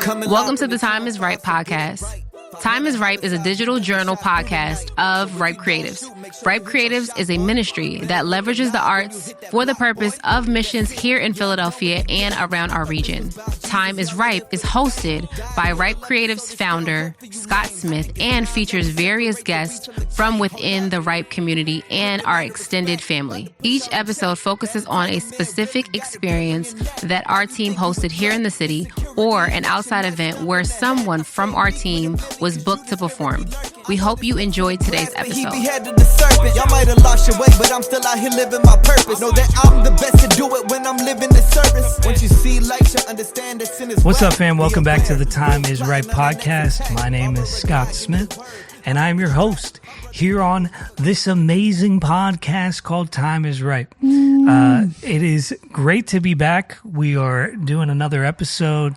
Welcome to the Time is Right podcast. Time is Ripe is a digital journal podcast of Ripe Creatives. Ripe Creatives is a ministry that leverages the arts for the purpose of missions here in Philadelphia and around our region. Time is Ripe is hosted by Ripe Creatives founder Scott Smith and features various guests from within the Ripe community and our extended family. Each episode focuses on a specific experience that our team hosted here in the city or an outside event where someone from our team was booked to perform. We hope you enjoyed today's episode. Y'all might have lost your way, but I'm still out here living my purpose. Know that I'm the best to do it when I'm living the service. Once you see light, you understand that sin is. What's up, fam? Welcome back to the Time is Right podcast. My name is Scott Smith, and I'm your host here on this amazing podcast called Time is Right. It is great to be back. We are doing another episode.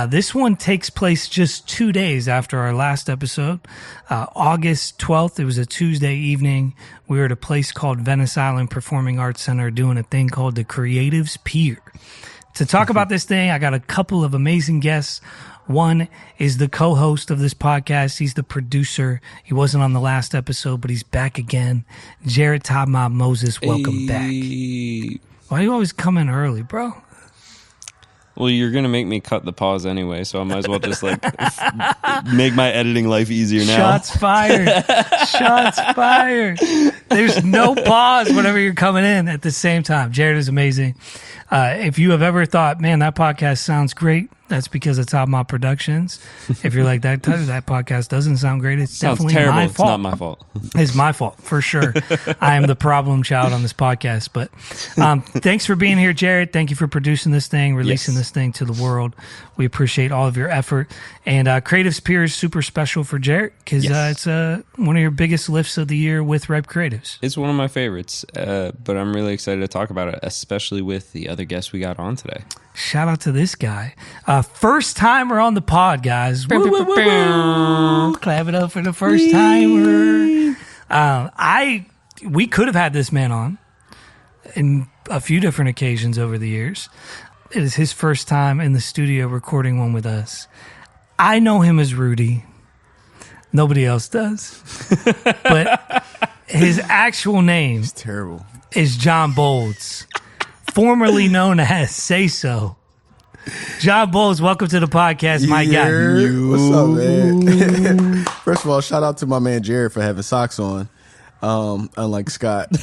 This one takes place just 2 days after our last episode. August 12th, it was a Tuesday evening. We were at a place called Venice Island Performing Arts Center doing a thing called the Creatives Pier. To talk about this thing, I got a couple of amazing guests. One is the co-host of this podcast. He's the producer. He wasn't on the last episode, but he's back again. Jarrett Moses, welcome back. Why you always come in early, bro? Well, you're going to make me cut the pause anyway, so I might as well just make my editing life easier now. Shots fired. Shots fired. There's no pause whenever you're coming in at the same time. Jarrett is amazing. If you have ever thought, man, that podcast sounds great, that's because it's Top My Productions. If you're like, that podcast doesn't sound great, it's definitely terrible. my fault. It's not my fault. It's my fault, for sure. I am the problem child on this podcast. But thanks for being here, Jarrett. Thank you for producing this thing, releasing this thing to the world. We appreciate all of your effort. And Creatives Pier is super special for Jarrett because it's one of your biggest lifts of the year with Ripe Creatives. It's one of my favorites, but I'm really excited to talk about it, especially with the other guests we got on today. Shout out to this guy. First timer on the pod, guys. Woo, woo, woo, woo. Clap it up for the first timer. We could have had this man on in a few different occasions over the years. It is his first time in the studio recording one with us. I know him as Rudy. Nobody else does. But his actual name is Jon Bolds, formerly known as Say So. Jon Bolds, welcome to the podcast, my guy. What's up, man? First of all, shout out to my man Jarrett for having socks on, unlike Scott.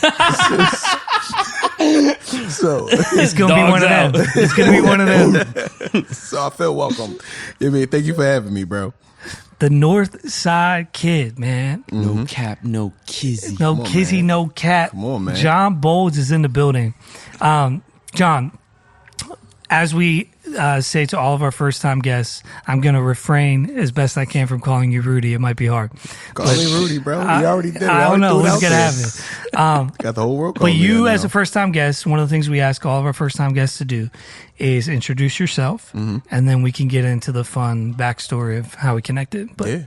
So it's gonna be one of them. It's gonna be one of them. So I feel welcome. Thank you for having me, bro. The North Side Kid, man. No cap, no kizzy. No kizzy, no cap. Come on, man. Jon Bolds is in the building. Jon, as we say to all of our first-time guests, I'm going to refrain as best I can from calling you Rudy. It might be hard. Call me Rudy, bro. You already did it. I don't know. What's going to happen? Got the whole world But you, as a first-time guest, one of the things we ask all of our first-time guests to do is introduce yourself, and then we can get into the fun backstory of how we connected. But yeah.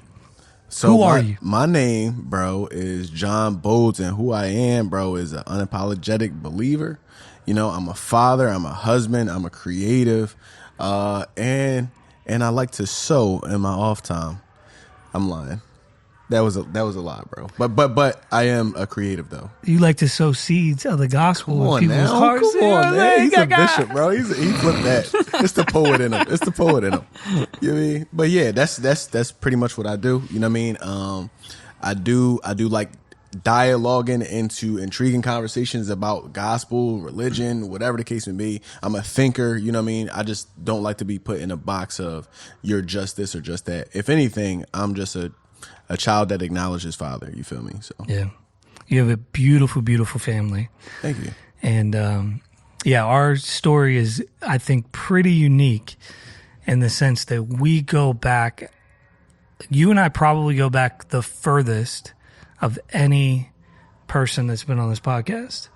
So who are you? My name, bro, is Jon Bolds, and who I am, bro, is an unapologetic believer. You know, I'm a father, I'm a husband, I'm a creative, and I like to sew in my off time. I'm lying. That was a lot, bro. But I am a creative though. You like to sow seeds of the gospel in people's now. hearts. Come on, man. He's a bishop, bro. He flipped that. It's the poet in him. It's the poet in him. You know what I mean? But yeah, that's pretty much what I do. You know what I mean? I do like dialoguing into intriguing conversations about gospel, religion, whatever the case may be. I'm a thinker, you know what I mean? I just don't like to be put in a box of you're just this or just that. If anything, I'm just a child that acknowledges father, you feel me? So yeah. You have a beautiful, beautiful family. Thank you. And our story is, I think, pretty unique in the sense that we go back, you and I probably go back the furthest of any person that's been on this podcast,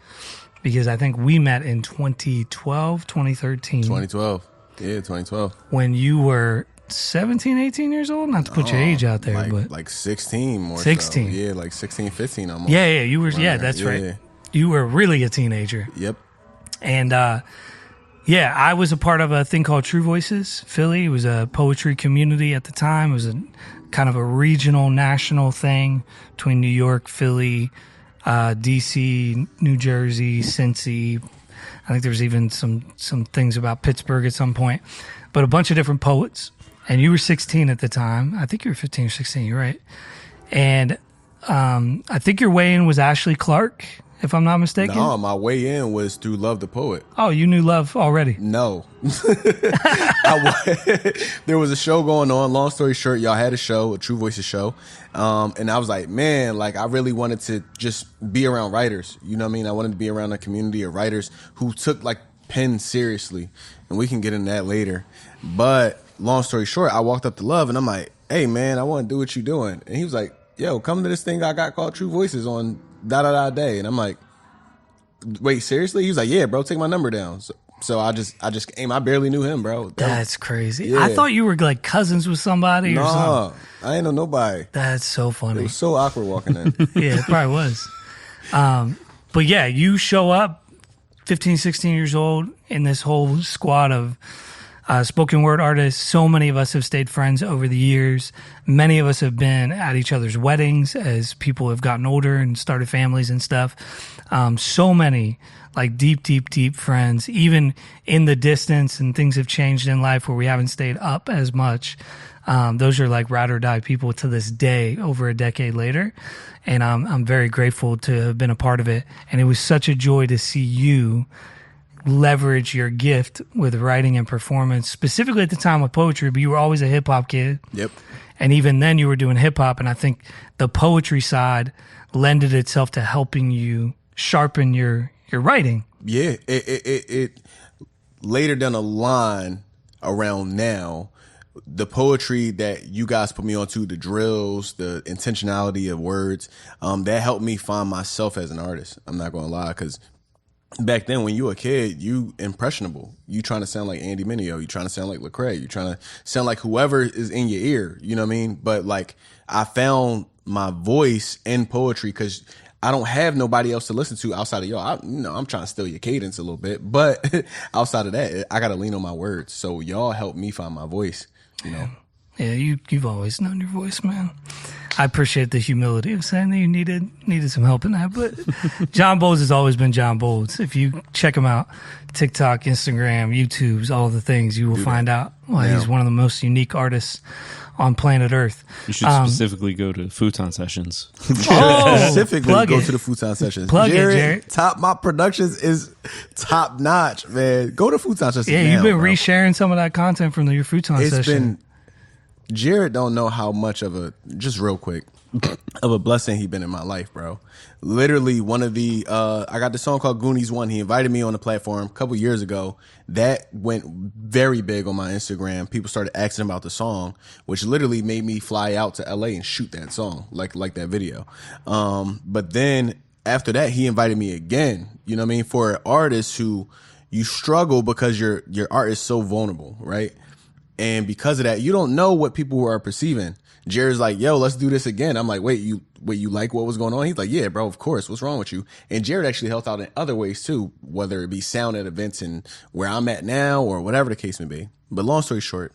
because I think we met in 2012, 2013. 2012. Yeah, 2012. When you were 17, 18 years old? Not to put your age out there, but like 16 more 16. So. Yeah, like 16, 15 almost. Yeah, you were, that's right. You were really a teenager. Yep. And, Yeah, I was a part of a thing called True Voices Philly. It was a poetry community at the time. It was a kind of a regional, national thing between New York, Philly, DC, New Jersey, Cincy. I think there was even some things about Pittsburgh at some point. But a bunch of different poets. And you were 16 at the time. I think you were 15 or 16, you're right. And I think your way in was Ashley Clark, if I'm not mistaken. No, my way in was through Love the Poet. Oh, you knew Love already? No. There was a show going on. Long story short, y'all had a show, a True Voices show. And I was like, man, like I really wanted to just be around writers. You know what I mean? I wanted to be around a community of writers who took like pen seriously. And we can get into that later. But long story short, I walked up to Love and I'm like, hey man, I want to do what you doing. And he was like, yo, come to this thing I got called True Voices on day. And I'm like, wait, seriously? He was like, yeah, bro, take my number down. So I just came. I barely knew him, bro. That's crazy. Yeah. I thought you were like cousins with somebody or something. I ain't know nobody. That's so funny. It was so awkward walking in. Yeah, it probably was. But yeah, you show up 15, 16 years old in this whole squad of spoken word artists. So many of us have stayed friends over the years. Many of us have been at each other's weddings as people have gotten older and started families and stuff. So many like deep friends, even in the distance, and things have changed in life where we haven't stayed up as much. Those are like ride or die people to this day, over a decade later. And I'm very grateful to have been a part of it. And it was such a joy to see you leverage your gift with writing and performance, specifically at the time with poetry, but you were always a hip hop kid. Yep. And even then you were doing hip hop. And I think the poetry side lended itself to helping you sharpen your writing. Yeah. It later down the line around now, the poetry that you guys put me onto, the drills, the intentionality of words, that helped me find myself as an artist. I'm not going to lie, because back then, when you were a kid, you impressionable. You trying to sound like Andy Mineo. You trying to sound like Lecrae. You trying to sound like whoever is in your ear. You know what I mean? But like, I found my voice in poetry because I don't have nobody else to listen to outside of y'all. I'm trying to steal your cadence a little bit, but outside of that, I got to lean on my words. So y'all helped me find my voice. You know. Yeah, you've always known your voice, man. I appreciate the humility of saying that you needed some help in that. But Jon Bolds has always been Jon Bolds. If you check him out, TikTok, Instagram, YouTube's, all the things, you will find out why he's one of the most unique artists on planet Earth. You should specifically go to Futon Sessions. Specifically go to the Futon Sessions. Jarrett. My productions is top notch, man. Go to Futon Sessions. Yeah, you've been resharing some of that content from your Futon It's session. Jarrett don't know how much of a, just real quick, of a blessing he been in my life, bro. Literally one of the, I got this song called Goonies 1. He invited me on the platform a couple years ago. That went very big on my Instagram. People started asking about the song, which literally made me fly out to LA and shoot that song, like that video. But then after that, he invited me again, you know what I mean? For an artist who you struggle because your art is so vulnerable, right? And because of that, you don't know what people are perceiving. Jared's like, yo, let's do this again. I'm like, wait, you like what was going on? He's like, yeah, bro, of course. What's wrong with you? And Jared actually helped out in other ways too, whether it be sound at events and where I'm at now or whatever the case may be. But long story short,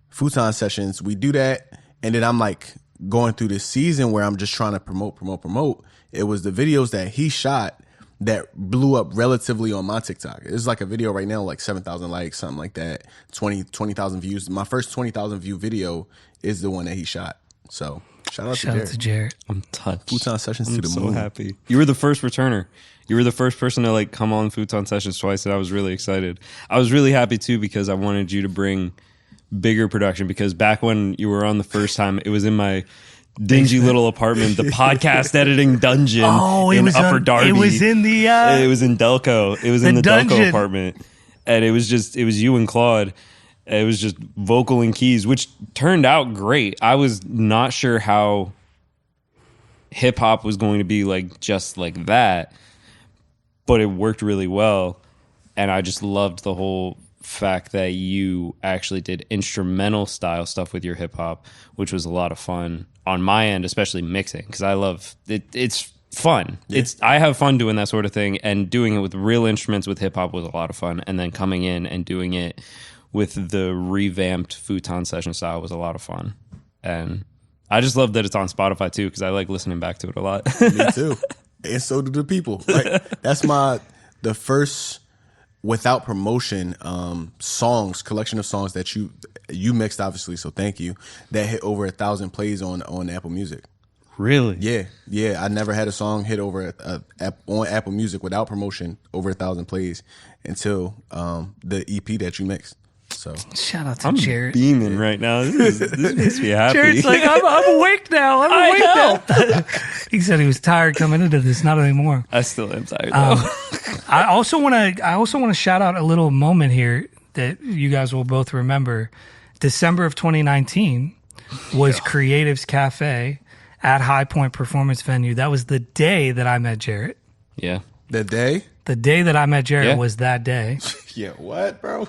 Futon Sessions, we do that. And then I'm like going through this season where I'm just trying to promote. It was the videos that he shot that blew up relatively on my TikTok. It's like a video right now, like 7,000 likes, something like that, 20,000 views. My first 20,000 view video is the one that he shot. So shout out to Jarrett. I'm touched. Futon Sessions to the so moon. Happy. You were the first returner. You were the first person to like come on Futon Sessions twice, and I was really excited. I was really happy too because I wanted you to bring bigger production, because back when you were on the first time, it was in my dingy little apartment, the podcast editing dungeon in Upper Darby. It was in the it was in Delco. It was in the dungeon. Delco apartment. And it was you and Claude. It was just vocal and keys, which turned out great. I was not sure how hip hop was going to be like just like that, but it worked really well. And I just loved the whole fact that you actually did instrumental style stuff with your hip hop, which was a lot of fun on my end, especially mixing, because I love it. It's fun. I have fun doing that sort of thing, and doing it with real instruments with hip hop was a lot of fun. And then coming in and doing it with the revamped futon session style was a lot of fun. And I just love that it's on Spotify too, because I like listening back to it a lot. Me too. And so do the people. Like, that's the first without promotion collection of songs that you mixed, obviously, so thank you, that hit over 1,000 plays on Apple Music. Really? Yeah. I never had a song hit over on Apple Music without promotion over 1,000 plays until the EP that you mixed. So shout out to I'm Jarrett. Beaming right now. This makes me happy. Jarrett's like, I'm awake now. I'm awake now. He said he was tired coming into this. Not anymore. I still am tired though. I also want to shout out a little moment here that you guys will both remember. December of 2019 was Creatives Cafe at High Point Performance Venue. That was the day that I met Jarrett. Yeah. the day. The day that I met Jarrett was that day. Yeah, what, bro?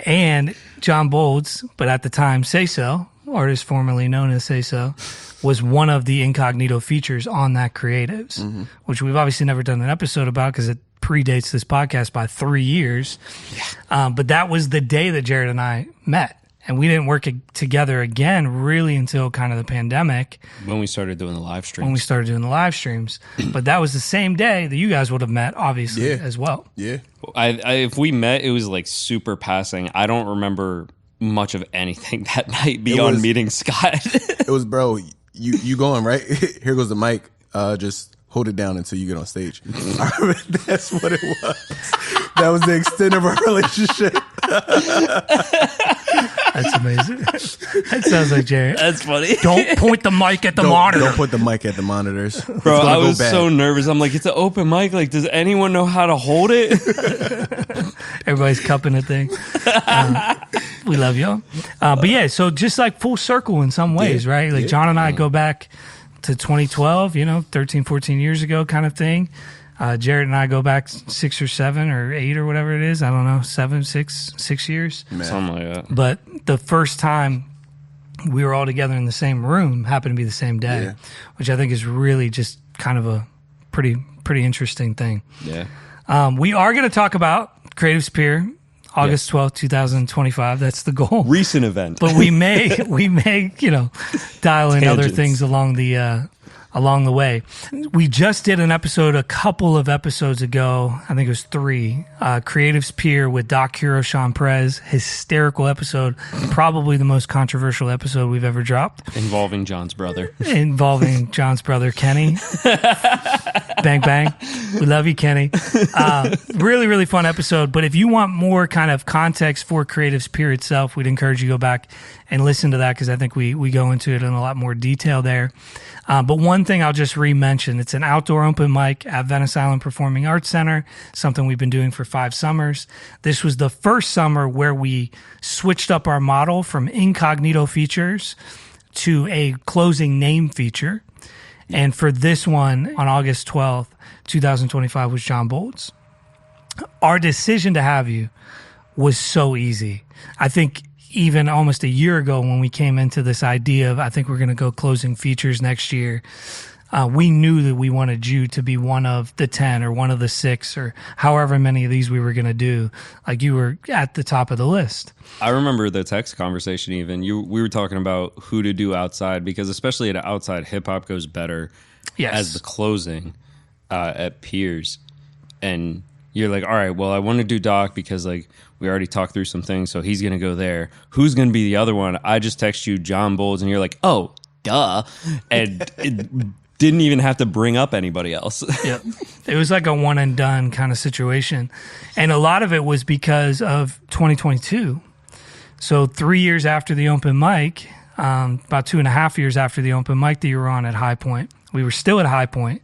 And Jon Bolds, but at the time Say So, artist formerly known as Say So, was one of the incognito features on that Creatives, which we've obviously never done an episode about because it predates this podcast by 3 years. But that was the day that Jarrett and I met. And we didn't work together again really until kind of the pandemic. When we started doing the live streams. But that was the same day that you guys would have met, obviously, as well. Yeah. If we met, it was like super passing. I don't remember much of anything that night beyond meeting Scott. It was, bro, you going, right? Here goes the mic. Just hold it down until you get on stage. That's what it was. That was the extent of our relationship. That's amazing. That sounds like Jarrett. That's funny. Don't point the mic at the monitor. Don't put the mic at the monitors. Bro, I was so nervous. I'm like, it's an open mic. Like, does anyone know how to hold it? Everybody's cupping the thing. We love y'all. But yeah, so just like full circle in some ways, right? Like Jon and I go back to 2012, 13, 14 years ago kind of thing. Jarrett and I go back 6 or 7 or 8 or whatever it is. I don't know, 6 years. Man. Something like that. But the first time we were all together in the same room happened to be the same day, which I think is really just kind of a pretty interesting thing. Yeah. We are going to talk about Creatives Pier, August 12th, 2025. That's the goal. Recent event. But we may dial in other things along the way. We just did an episode a couple of episodes ago. I think it was 3. Creatives Pier with Doc Hero Sean Perez. Hysterical episode. Probably the most controversial episode we've ever dropped. Involving Jon's brother. Kenny. Bang, bang. We love you, Kenny. Really, really fun episode. But if you want more kind of context for Creatives Pier itself, we'd encourage you to go back and listen to that because I think we go into it in a lot more detail there. But one thing I'll just re-mention, it's an outdoor open mic at Venice Island Performing Arts Center, something we've been doing for 5 summers. This was the first summer where we switched up our model from incognito features to a closing name feature. And for this one, on August 12th, 2025, was Jon Bolds. Our decision to have you was so easy. I think even almost a year ago when we came into this idea of, I think we're going to go closing features next year, we knew that we wanted you to be one of the 10 or one of the 6 or however many of these we were going to do. Like, you were at the top of the list. I remember the text conversation even. We were talking about who to do outside because especially at outside, hip-hop goes better as the closing at Piers. And you're like, all right, well, I want to do Doc because like we already talked through some things, so he's going to go there. Who's going to be the other one? I just text you Jon Bolds, and you're like, oh, duh. And it didn't even have to bring up anybody else. Yeah. It was like a one and done kind of situation. And a lot of it was because of 2022. So 3 years after the open mic, about 2.5 years after the open mic that you were on at High Point, we were still at High Point,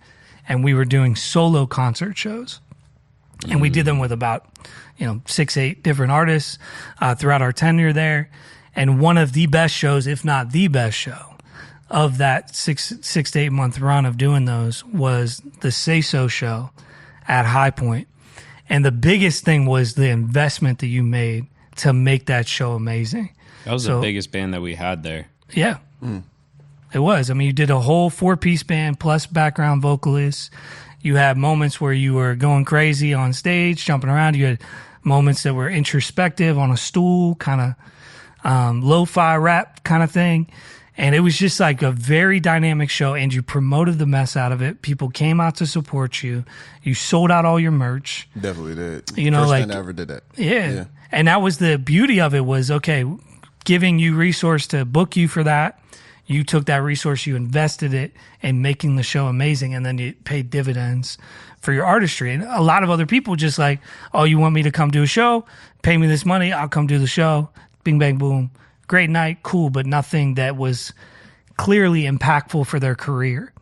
and we were doing solo concert shows. And we did them with about 6-8 different artists throughout our tenure there. And one of the best shows, if not the best show of that 6 to 8 month run of doing those, was the Say So show at High Point. And the biggest thing was the investment that you made to make that show amazing. That was the biggest band that we had there. Yeah. It was. I mean, you did a whole 4-piece band plus background vocalists. You had moments where you were going crazy on stage, jumping around. You had moments that were introspective on a stool, kind of lo-fi rap kind of thing. And it was just like a very dynamic show, and you promoted the mess out of it. People came out to support you. You sold out all your merch. Definitely did. You know, First like time I ever did that. Yeah. And that was the beauty of it was, okay, giving you resource to book you for that. You took that resource, you invested it in making the show amazing, and then you paid dividends for your artistry. And a lot of other people just like, oh, you want me to come do a show? Pay me this money, I'll come do the show. Bing, bang, boom. Great night, cool, but nothing that was clearly impactful for their career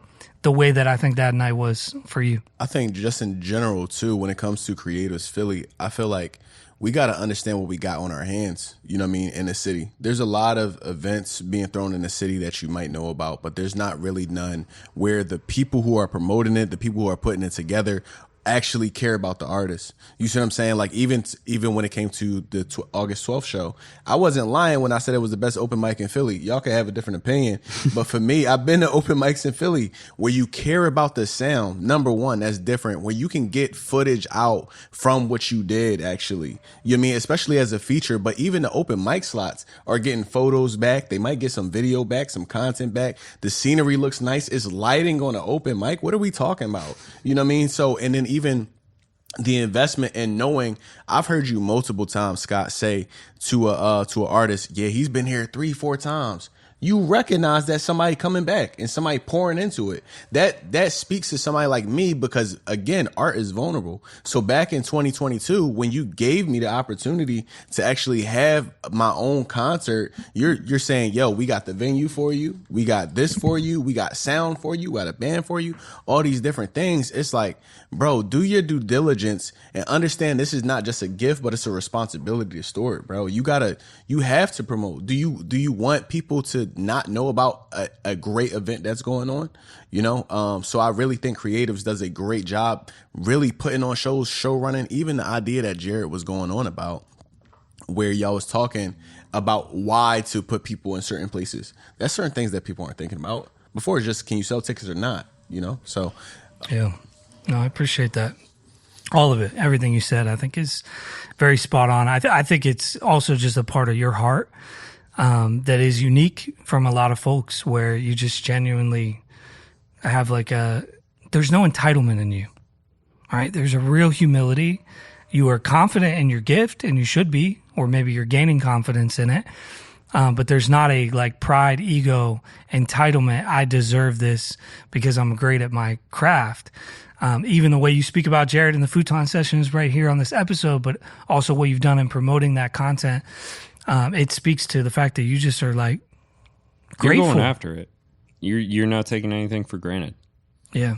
the way that I think that night was for you. I think just in general, too, when it comes to Creatives Philly, I feel like we got to understand what we got on our hands, you know what I mean, in the city. There's a lot of events being thrown in the city that you might know about, but there's not really none where the people who are promoting it, the people who are putting it together, actually care about the artist. You see what I'm saying? Like even when it came to the August 12th show, I wasn't lying when I said it was the best open mic in Philly. Y'all can have a different opinion, but for me, I've been to open mics in Philly where you care about the sound. Number one, that's different. Where you can get footage out from what you did actually. You know what I mean? Especially as a feature, but even the open mic slots are getting photos back. They might get some video back, some content back. The scenery looks nice. It's lighting on an open mic. What are we talking about? You know what I mean? So, and then even the investment in knowing, I've heard you multiple times, Scott, say to an artist, yeah, he's been here 3-4 times. You recognize that somebody coming back and somebody pouring into it. That speaks to somebody like me because, again, art is vulnerable. So back in 2022, when you gave me the opportunity to actually have my own concert, you're saying, yo, we got the venue for you. We got this for you. We got sound for you. We got a band for you. All these different things. It's like, bro, do your due diligence and understand this is not just a gift, but it's a responsibility to store it, bro. You have to promote. Do you want people to not know about a great event that's going on? You know, so I really think Creatives does a great job really putting on shows, show running. Even the idea that Jarrett was going on about, where y'all was talking about why to put people in certain places. That's certain things that people aren't thinking about. Before it's just, can you sell tickets or not? You know, so yeah. No, I appreciate that. All of it, everything you said, I think is very spot on. I think it's also just a part of your heart that is unique from a lot of folks, where you just genuinely have there's no entitlement in you. All right, there's a real humility. You are confident in your gift, and you should be, or maybe you're gaining confidence in it. But there's not a pride, ego, entitlement. I deserve this because I'm great at my craft. Even the way you speak about Jarrett in the Futon sessions right here on this episode, but also what you've done in promoting that content, it speaks to the fact that you just are grateful. You're going after it. You're not taking anything for granted. Yeah,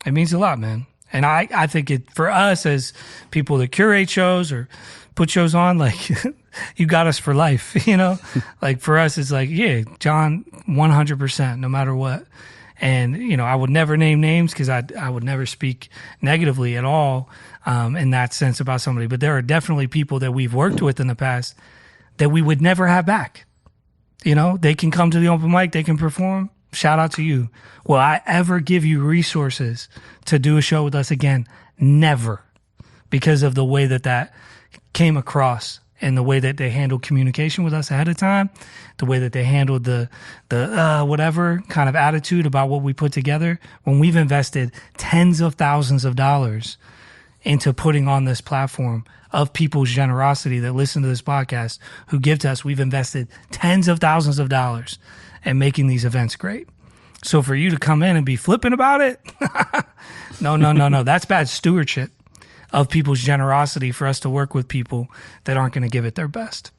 it means a lot, man. And I think it, for us as people that curate shows or put shows on, you got us for life, you know? For us, it's yeah, Jon, 100%, no matter what. And, you know, I would never name names because I would never speak negatively at all in that sense about somebody. But there are definitely people that we've worked with in the past that we would never have back. You know, they can come to the open mic, they can perform. Shout out to you. Will I ever give you resources to do a show with us again? Never. Because of the way that came across and the way that they handled communication with us ahead of time, the way that they handled the whatever kind of attitude about what we put together. When we've invested tens of thousands of dollars into putting on this platform of people's generosity that listen to this podcast, who give to us, we've invested tens of thousands of dollars in making these events great. So for you to come in and be flippant about it, no, that's bad stewardship of people's generosity for us to work with people that aren't going to give it their best.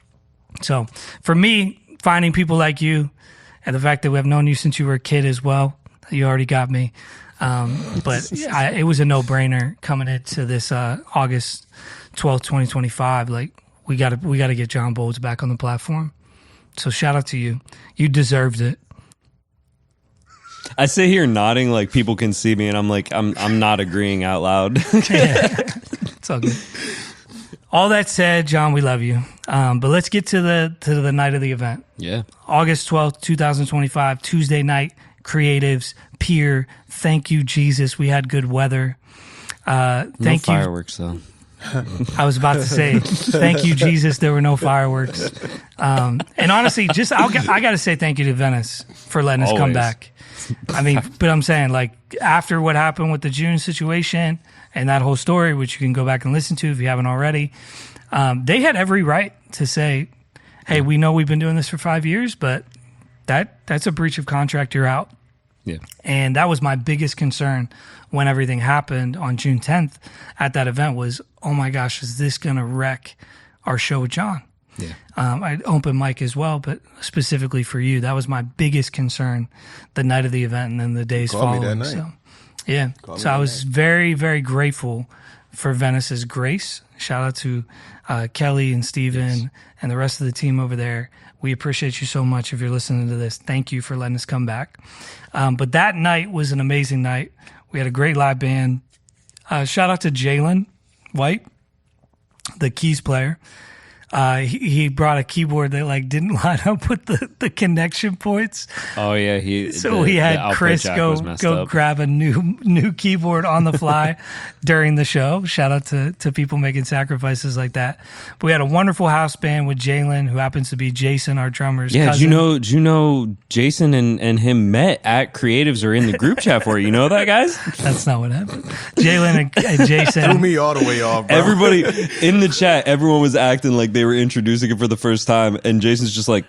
So for me, finding people like you and the fact that we have known you since you were a kid as well, you already got me. But it was a no-brainer coming into this August 12th, 2025. We got to get Jon Bolds back on the platform. So shout out to you. You deserved it. I sit here nodding like people can see me, and I'm not agreeing out loud. Yeah. It's all good. All that said, Jon, we love you. But let's get to the night of the event. Yeah. August 12th, 2025, Tuesday night, Creatives Pier. Thank you, Jesus. We had good weather. Thank no you. Fireworks though. I was about to say, thank you, Jesus. There were no fireworks. And honestly, I got to say thank you to Venice for letting us come Always. back. I mean, but I'm saying, like, after what happened with the June situation and that whole story, which you can go back and listen to if you haven't already, they had every right to say, hey, we know we've been doing this for 5 years, but that's a breach of contract. You're out. Yeah. And that was my biggest concern when everything happened on June 10th at that event was, oh my gosh, is this going to wreck our show with Jon? Yeah. I open mic as well, but specifically for you, that was my biggest concern the night of the event and then the days Called me following. that night. So, yeah. Called me So I that was night. very, very grateful for Venice's grace. Shout out to Kelly and Steven and the rest of the team over there. We appreciate you so much if you're listening to this. Thank you for letting us come back. But that night was an amazing night. We had a great live band. Shout out to Jalen White, the keys player. He brought a keyboard that like didn't line up with the connection points. Oh yeah, So we had Chris go grab a new keyboard on the fly during the show. Shout out to people making sacrifices like that. But we had a wonderful house band with Jalen, who happens to be Jason, our drummer's Yeah, cousin. do you know Jason and him met at Creatives or in the group chat for it? You know that, guys? That's not what happened. Jalen and Jason. Threw me all the way off, bro. Everybody in the chat, everyone was acting like they were introducing it for the first time, and Jason's just like,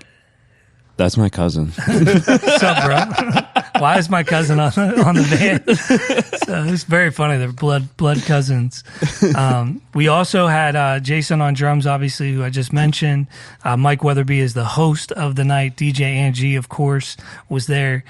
"That's my cousin." What's up, bro? Why is my cousin on the band? So it's very funny. They're blood cousins. We also had Jason on drums, obviously, who I just mentioned. Mike Weatherby is the host of the night. DJ Angie, of course, was there.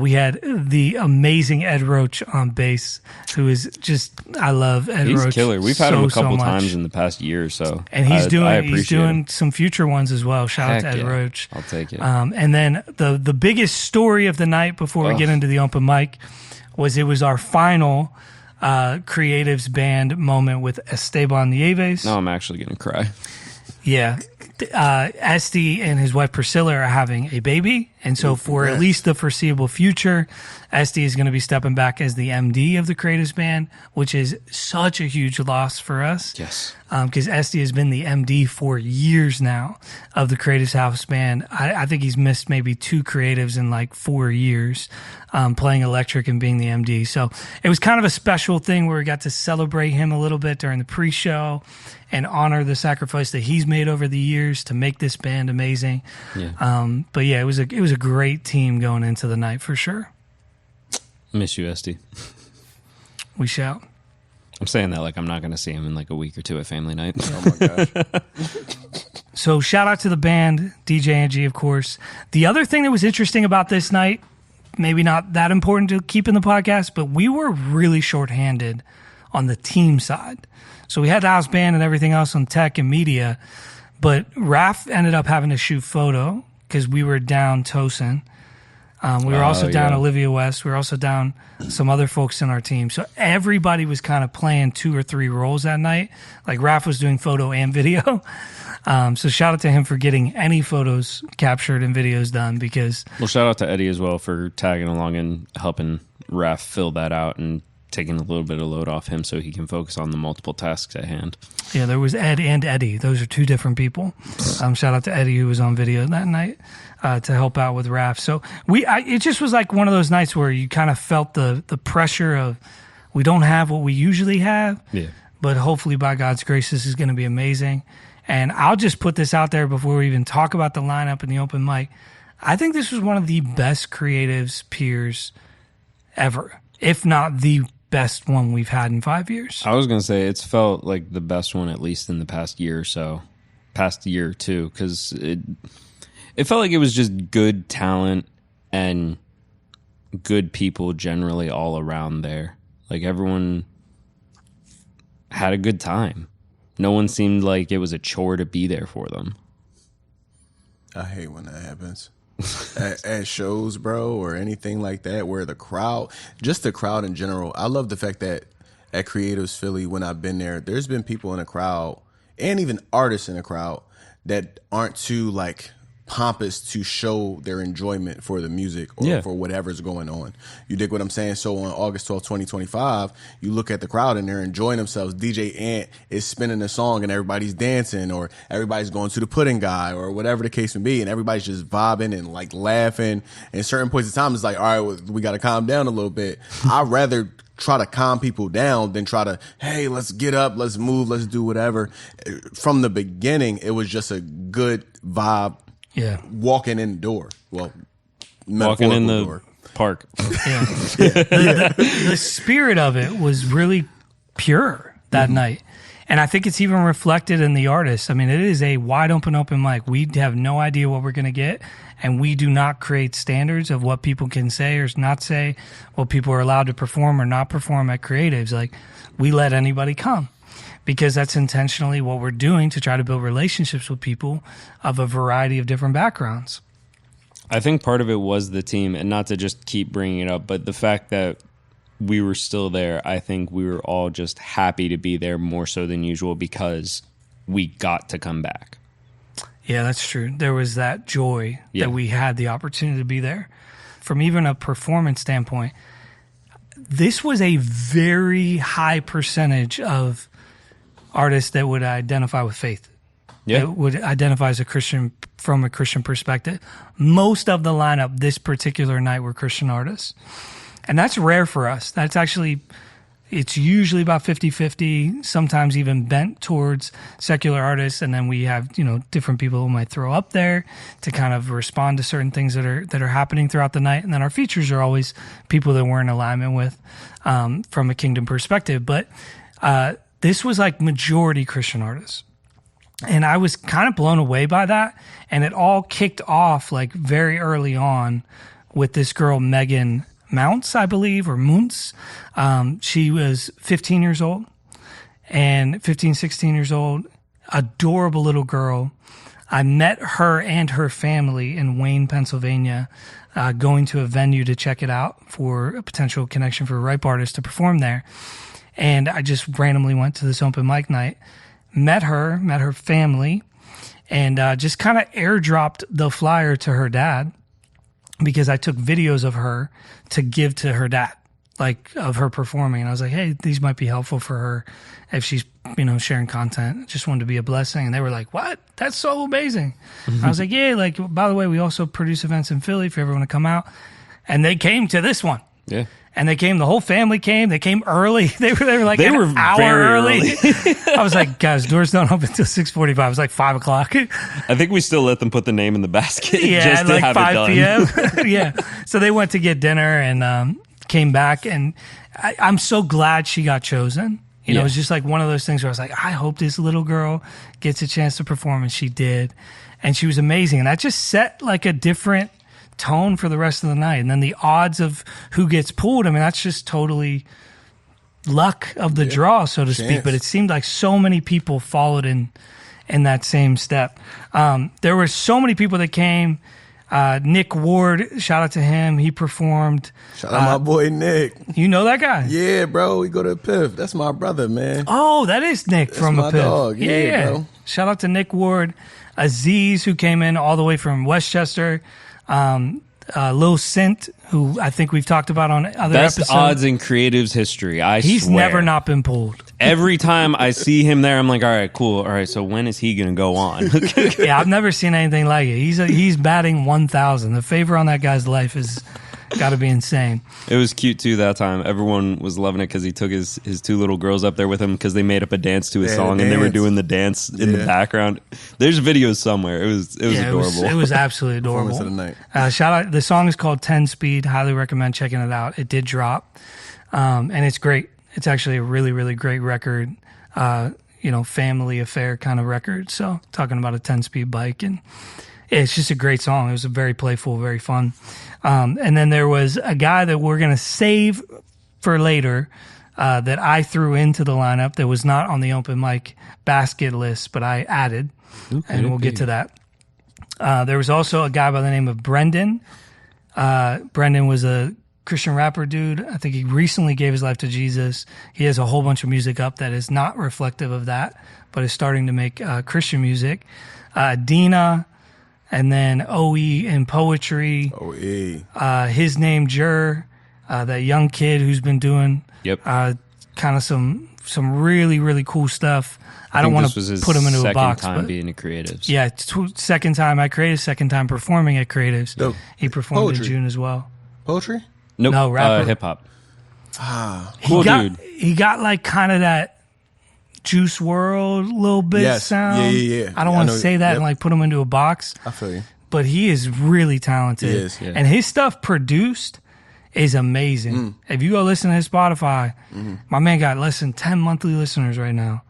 We had the amazing Ed Roach on bass, who is just, I love Ed He's Roach. killer. We've had him a so couple much. times in the past year or so, And he's I doing appreciate him. some future ones as well. Shout out Heck to Ed yeah. Roach. I'll take it. And then the biggest story of the night before we get into the open mic was it was our final Creatives band moment with Esteban Nieves. No, I'm actually gonna cry. Yeah. Esty and his wife Priscilla are having a baby. And so for at least the foreseeable future, Esty is going to be stepping back as the MD of the Creatives band, which is such a huge loss for us. Yes. Because Esty has been the MD for years now of the Creatives House band. I think he's missed maybe 2 Creatives in like 4 years, playing electric and being the MD. So it was kind of a special thing where we got to celebrate him a little bit during the pre-show and honor the sacrifice that he's made over the years to make this band amazing. Yeah. But yeah, it was a great team going into the night for sure. Miss you, Esty. We shout. I'm saying that like I'm not gonna see him in like a week or two at family night. Oh my gosh. So shout out to the band, DJ Angie, of course. The other thing that was interesting about this night, maybe not that important to keep in the podcast, but we were really shorthanded on the team side. So we had the house band and everything else on tech and media, but Raph ended up having to shoot photo because we were down Tosin. We were also down Olivia West. We were also down some other folks in our team. So everybody was kind of playing 2 or 3 roles that night. Like Raph was doing photo and video. So shout out to him for getting any photos captured and videos done because... Well, shout out to Eddie as well for tagging along and helping Raph fill that out and taking a little bit of load off him so he can focus on the multiple tasks at hand. Yeah, there was Ed and Eddie. Those are 2 different people. Shout out to Eddie who was on video that night to help out with Raph. So it just was like one of those nights where you kind of felt the pressure of we don't have what we usually have, but hopefully by God's grace this is going to be amazing. And I'll just put this out there before we even talk about the lineup and the open mic. I think this was one of the best Creatives Piers ever, if not the best one we've had in 5 years. I was going to say it's felt like the best one, at least in the past year or so, past year or two, because it felt like it was just good talent and good people generally all around there. Like everyone had a good time. No one seemed like it was a chore to be there for them. I hate when that happens. At shows, bro, or anything like that, where the crowd, just the crowd in general. I love the fact that at Creatives Philly, when I've been there, there's been people in the crowd and even artists in the crowd that aren't too like pompous to show their enjoyment for the music or for whatever's going on. You dig what I'm saying? So on August 12th, 2025, you look at the crowd and they're enjoying themselves. DJ Ant is spinning a song and everybody's dancing, or everybody's going to the pudding guy, or whatever the case may be, and everybody's just vibing and like laughing. And certain points of time, it's like, all right, well, we got to calm down a little bit. I'd rather try to calm people down than try to, hey, let's get up, let's move, let's do whatever. From the beginning, it was just a good vibe. Yeah, walking in the door. Well, walking in the door. Park. Yeah, the spirit of it was really pure that night, and I think it's even reflected in the artists. I mean, it is a wide open mic. We have no idea what we're going to get, and we do not create standards of what people can say or not say, what people are allowed to perform or not perform at Creatives. Like, we let anybody come, because that's intentionally what we're doing to try to build relationships with people of a variety of different backgrounds. I think part of it was the team, and not to just keep bringing it up, but the fact that we were still there. I think we were all just happy to be there more so than usual because we got to come back. Yeah, that's true. There was that joy that we had the opportunity to be there. From even a performance standpoint, this was a very high percentage of artists that would identify with faith. That would identify as a Christian from a Christian perspective. Most of the lineup this particular night were Christian artists. And that's rare for us. That's actually, it's usually about 50-50, sometimes even bent towards secular artists. And then we have, different people who might throw up there to kind of respond to certain things that are happening throughout the night. And then our features are always people that we're in alignment with from a kingdom perspective. But this was like majority Christian artists. And I was kind of blown away by that. And it all kicked off like very early on with this girl, Megan Mounts, I believe, or Muntz. She was 15 years old and 15, 16 years old. Adorable little girl. I met her and her family in Wayne, Pennsylvania, going to a venue to check it out for a potential connection for a ripe artist to perform there. And I just randomly went to this open mic night, met her family, and just kind of airdropped the flyer to her dad, because I took videos of her to give to her dad, like of her performing. And I was like, hey, these might be helpful for her if she's, sharing content. Just wanted to be a blessing. And they were like, what? That's so amazing. I was like, yeah, like, by the way, we also produce events in Philly if you ever want to come out. And they came to this one. Yeah. And they came, the whole family came. They came early. They were like an hour early. I was like, guys, doors don't open until 6:45. It was like 5 o'clock. I think we still let them put the name in the basket just to like have 5 it done. p.m. Yeah. So they went to get dinner and came back. And I'm so glad she got chosen. It was just like one of those things where I was like, I hope this little girl gets a chance to perform. And she did. And she was amazing. And that just set like a different tone for the rest of the night. And then the odds of who gets pulled, I mean, that's just totally luck of the draw, so to speak. But it seemed like so many people followed in that same step. There were so many people that came. Nick Ward, shout out to him. He performed. Shout out my boy Nick. You know that guy? Yeah, bro. We go to Piff. That's my brother, man. Oh, that is Nick That's from my Piff. dog. Yeah, bro. Shout out to Nick Ward. Aziz, who came in all the way from Westchester. Lil Sint, who I think we've talked about on other Best episodes. odds in Creatives history. He's swear. never not been pulled. Every time I see him there, I'm like, all right, cool. All right, so when is he going to go on? Yeah, I've never seen anything like it. He's batting 1,000. The favor on that guy's life is got to be insane. It was cute, too, that time. Everyone was loving it because he took his two little girls up there with him because they made up a dance to his song, and they were doing the dance in the background. There's videos somewhere. It was adorable. It was absolutely adorable. Performance of the night. Shout out. The song is called 10 Speed. Highly recommend checking it out. It did drop, and it's great. It's actually a really, really great record, family affair kind of record. So talking about a 10-speed bike, and it's just a great song. It was a very playful, very fun. And then there was a guy that we're going to save for later that I threw into the lineup that was not on the open mic basket list, but I added, and we'll get to that. There was also a guy by the name of Brendan. Brendan was a Christian rapper dude. I think he recently gave his life to Jesus. He has a whole bunch of music up that is not reflective of that, but is starting to make Christian music. Dina, and then OE in poetry. OE. His name Jur, that young kid who's been doing kind of some really, really cool stuff. I don't want to put him into a box. Second time being at Creatives. Yeah, second time at Creatives, second time performing at Creatives. Dope. He performed in June as well. Poetry? Nope. No, rapper. Hip hop. Cool dude. He got like kind of that Juice World little bit sound. Yeah. I don't want to say that and like put him into a box. I feel you. But he is really talented. He is, yeah. And his stuff produced is amazing. If you go listen to his Spotify, my man got less than 10 monthly listeners right now.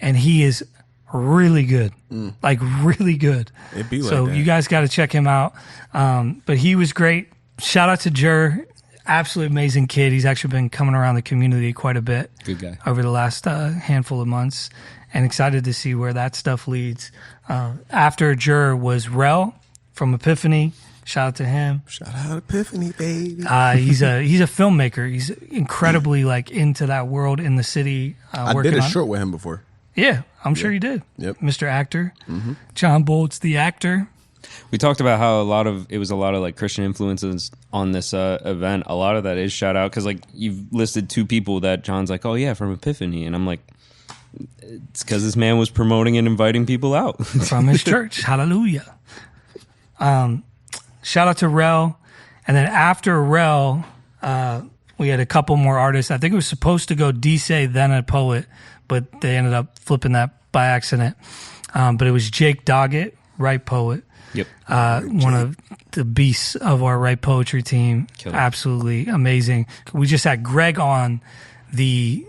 And he is really good. Like really good. It'd be like so that. you guys got to check him out. But he was great. Shout out to Jur. Absolutely amazing kid. He's actually been coming around the community quite a bit. Good guy. Over the last handful of months. And excited to see where that stuff leads. After Jur was Rel from Epiphany. Shout out to him. Shout out Epiphany, baby. He's a filmmaker. He's incredibly like into that world in the city. I did a short with him before. Yeah, I'm sure you did. Yep. Mr. Actor. Jon Bolds, the actor. We talked about how it was a lot of like Christian influences on this event. A lot of that is shout out because like you've listed 2 people that John's like, oh yeah, from Epiphany, and I'm like, it's because this man was promoting and inviting people out From his church. Hallelujah. Shout out to Rel. And then after Rel, we had a couple more artists. I think it was supposed to go D-Say, then a poet, but they ended up flipping that by accident. But it was Jake Doggett, Right Poet. Yep. One of the beasts of our Right Poetry team. Killer. Absolutely amazing. We just had Greg on the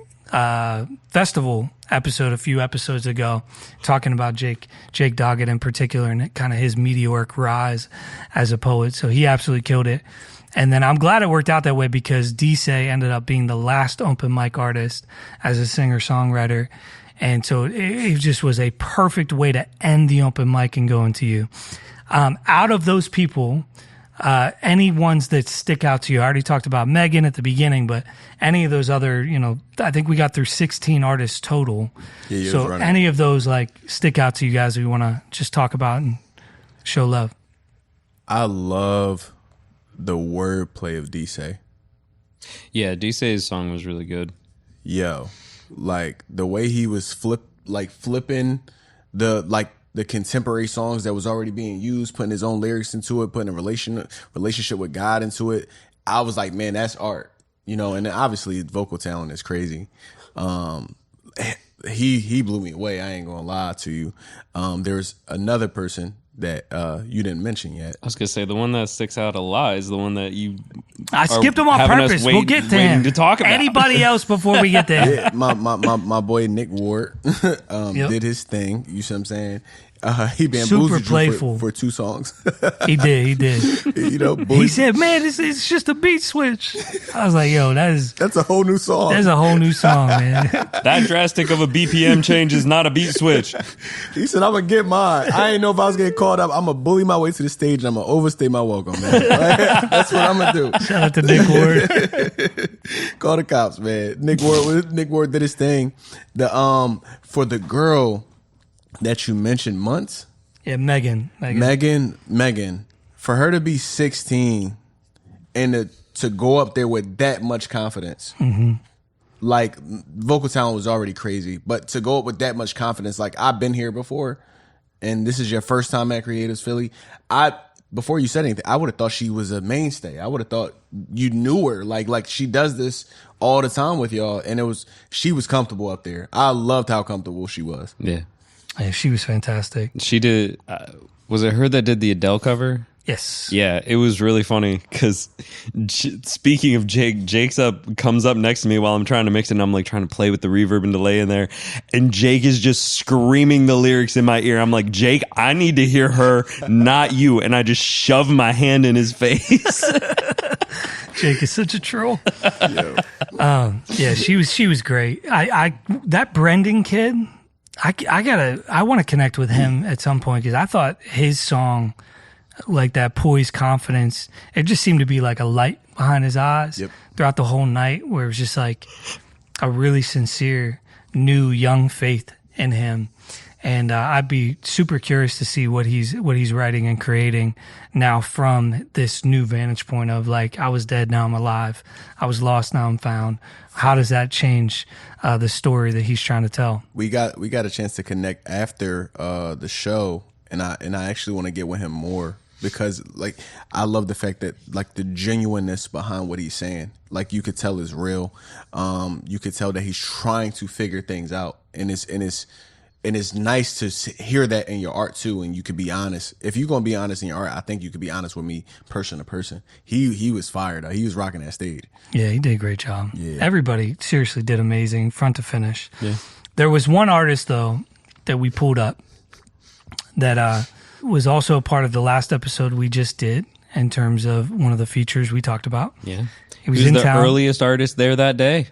festival episode a few episodes ago talking about Jake Doggett in particular and kind of his meteoric rise as a poet. So he absolutely killed it. And then I'm glad it worked out that way because D-Say ended up being the last open mic artist as a singer-songwriter. And so it just was a perfect way to end the open mic and go into you. Out of those people, any ones that stick out to you, I already talked about Megan at the beginning, but any of those other, I think we got through 16 artists total. Yeah, so any of those like stick out to you guys that we want to just talk about and show love? I love the wordplay of D-Say. Yeah, D-Say's song was really good. Yo, like the way he was flipping the contemporary songs that was already being used, putting his own lyrics into it, putting a relationship with God into it. I was like, man, that's art, and then obviously vocal talent is crazy. He blew me away. I ain't gonna lie to you. There's another person that you didn't mention yet. I was gonna say the one that sticks out a lot is the one that I skipped him on purpose. We'll get to him. To talk about anybody else before we get there. Yeah, my boy Nick Ward did his thing. You see what I'm saying? He bamboozled super playful for 2 songs. He did. He said, "Man, it's just a beat switch." I was like, "Yo, that's a whole new song. That's a whole new song, man." That drastic of a BPM change is not a beat switch. He said, "I'm gonna get mine. I ain't know if I was getting called up. I'm gonna bully my way to the stage and I'm gonna overstay my welcome, man." That's what I'm gonna do. Shout out to Nick Ward. Call the cops, man. Nick Ward did his thing. For the girl that you mentioned, Months. Yeah, Megan. For her to be 16 and to go up there with that much confidence, like vocal talent was already crazy, but to go up with that much confidence, like I've been here before, and this is your first time at Creatives Philly. Before you said anything, I would have thought she was a mainstay. I would have thought you knew her, like she does this all the time with y'all, and she was comfortable up there. I loved how comfortable she was. Yeah. Yeah, she was fantastic. She did. Was it her that did the Adele cover? Yes. Yeah, it was really funny because speaking of Jake, comes up next to me while I'm trying to mix it, and I'm like trying to play with the reverb and delay in there, and Jake is just screaming the lyrics in my ear. I'm like, Jake, I need to hear her, not you, and I just shove my hand in his face. Jake is such a troll. Yeah, she was great. That Brendan kid. I want to connect with him at some point because I thought his song, like that poised confidence, it just seemed to be like a light behind his eyes throughout the whole night, where it was just like a really sincere, new, young faith in him. And I'd be super curious to see what he's writing and creating now from this new vantage point of like, I was dead, now I'm alive. I was lost, now I'm found. How does that change the story that he's trying to tell? We got a chance to connect after the show, and I actually want to get with him more because like I love the fact that like the genuineness behind what he's saying. Like you could tell is real. You could tell that he's trying to figure things out, and it's nice to hear that in your art too, and you could be honest. If you're gonna be honest in your art, I think you could be honest with me, person to person. He was fired. He was rocking that stage. Yeah, he did a great job. Yeah. Everybody seriously did amazing, front to finish. Yeah. There was one artist though that we pulled up that was also a part of the last episode we just did in terms of one of the features we talked about. Yeah, he was in the town. Earliest artist there that day.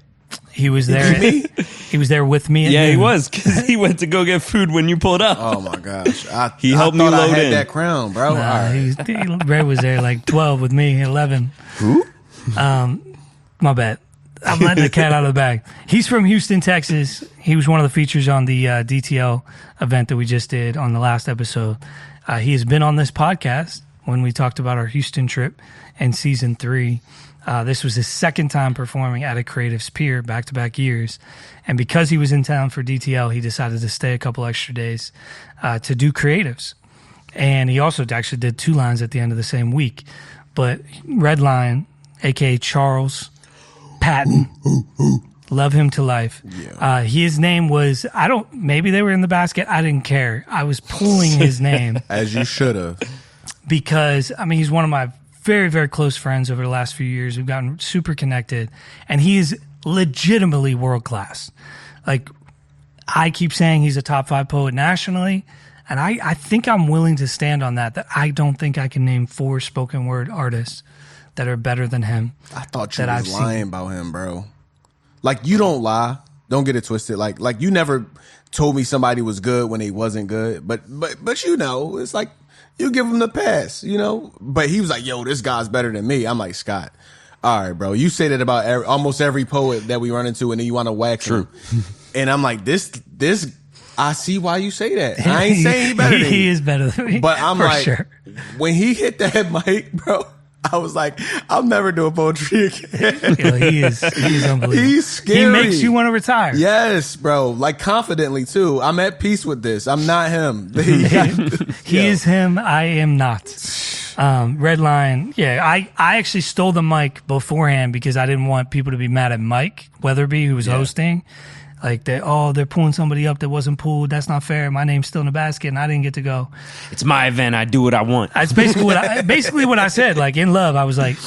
He was there. He was there with me. Yeah, he was because he went to go get food when you pulled up. Oh my gosh, He helped me thought load I had in. that crown, bro. Nah, All right. Ray was there like 12 with me, 11. Who? My bad. I'm letting the cat out of the bag. He's from Houston, Texas. He was one of the features on the DTL event that we just did on the last episode. He has been on this podcast when we talked about our Houston trip in season 3. This was his second time performing at a Creatives Pier, back-to-back years. And because he was in town for DTL, he decided to stay a couple extra days to do Creatives. And he also actually did 2 lines at the end of the same week. But Red Line, a.k.a. Charles Patton, love him to life. Yeah. His name was, maybe they were in the basket. I didn't care. I was pulling his name. As you should have. Because, I mean, he's one of my very, very close friends over the last few years. We've gotten super connected, and he is legitimately world class. Like, I keep saying he's a top 5 poet nationally, and I think I'm willing to stand on that I don't think I can name 4 spoken word artists that are better than him. I thought you was lying about him, bro. Like, you don't lie. Don't get it twisted. Like you never told me somebody was good when they wasn't good. But you know, it's like, you give him the pass, you know? But he was like, yo, this guy's better than me. I'm like, Scott, all right, bro. You say that about almost every poet that we run into, and then you want to wax him. And I'm like, this, I see why you say that. I ain't saying he better than you. He is better than me. But I'm like, sure. When he hit that mic, bro, I was like, I'll never do a poetry again. Yo, he is unbelievable. He's scary. He makes you want to retire. Yes, bro. Like, confidently, too. I'm at peace with this. I'm not him. He is him. I am not. Red Line. Yeah, I actually stole the mic beforehand because I didn't want people to be mad at Mike Weatherby, who was hosting. Like, they're pulling somebody up that wasn't pulled. That's not fair. My name's still in the basket, and I didn't get to go. It's my event. I do what I want. That's basically what I said. Like, in love, I was like,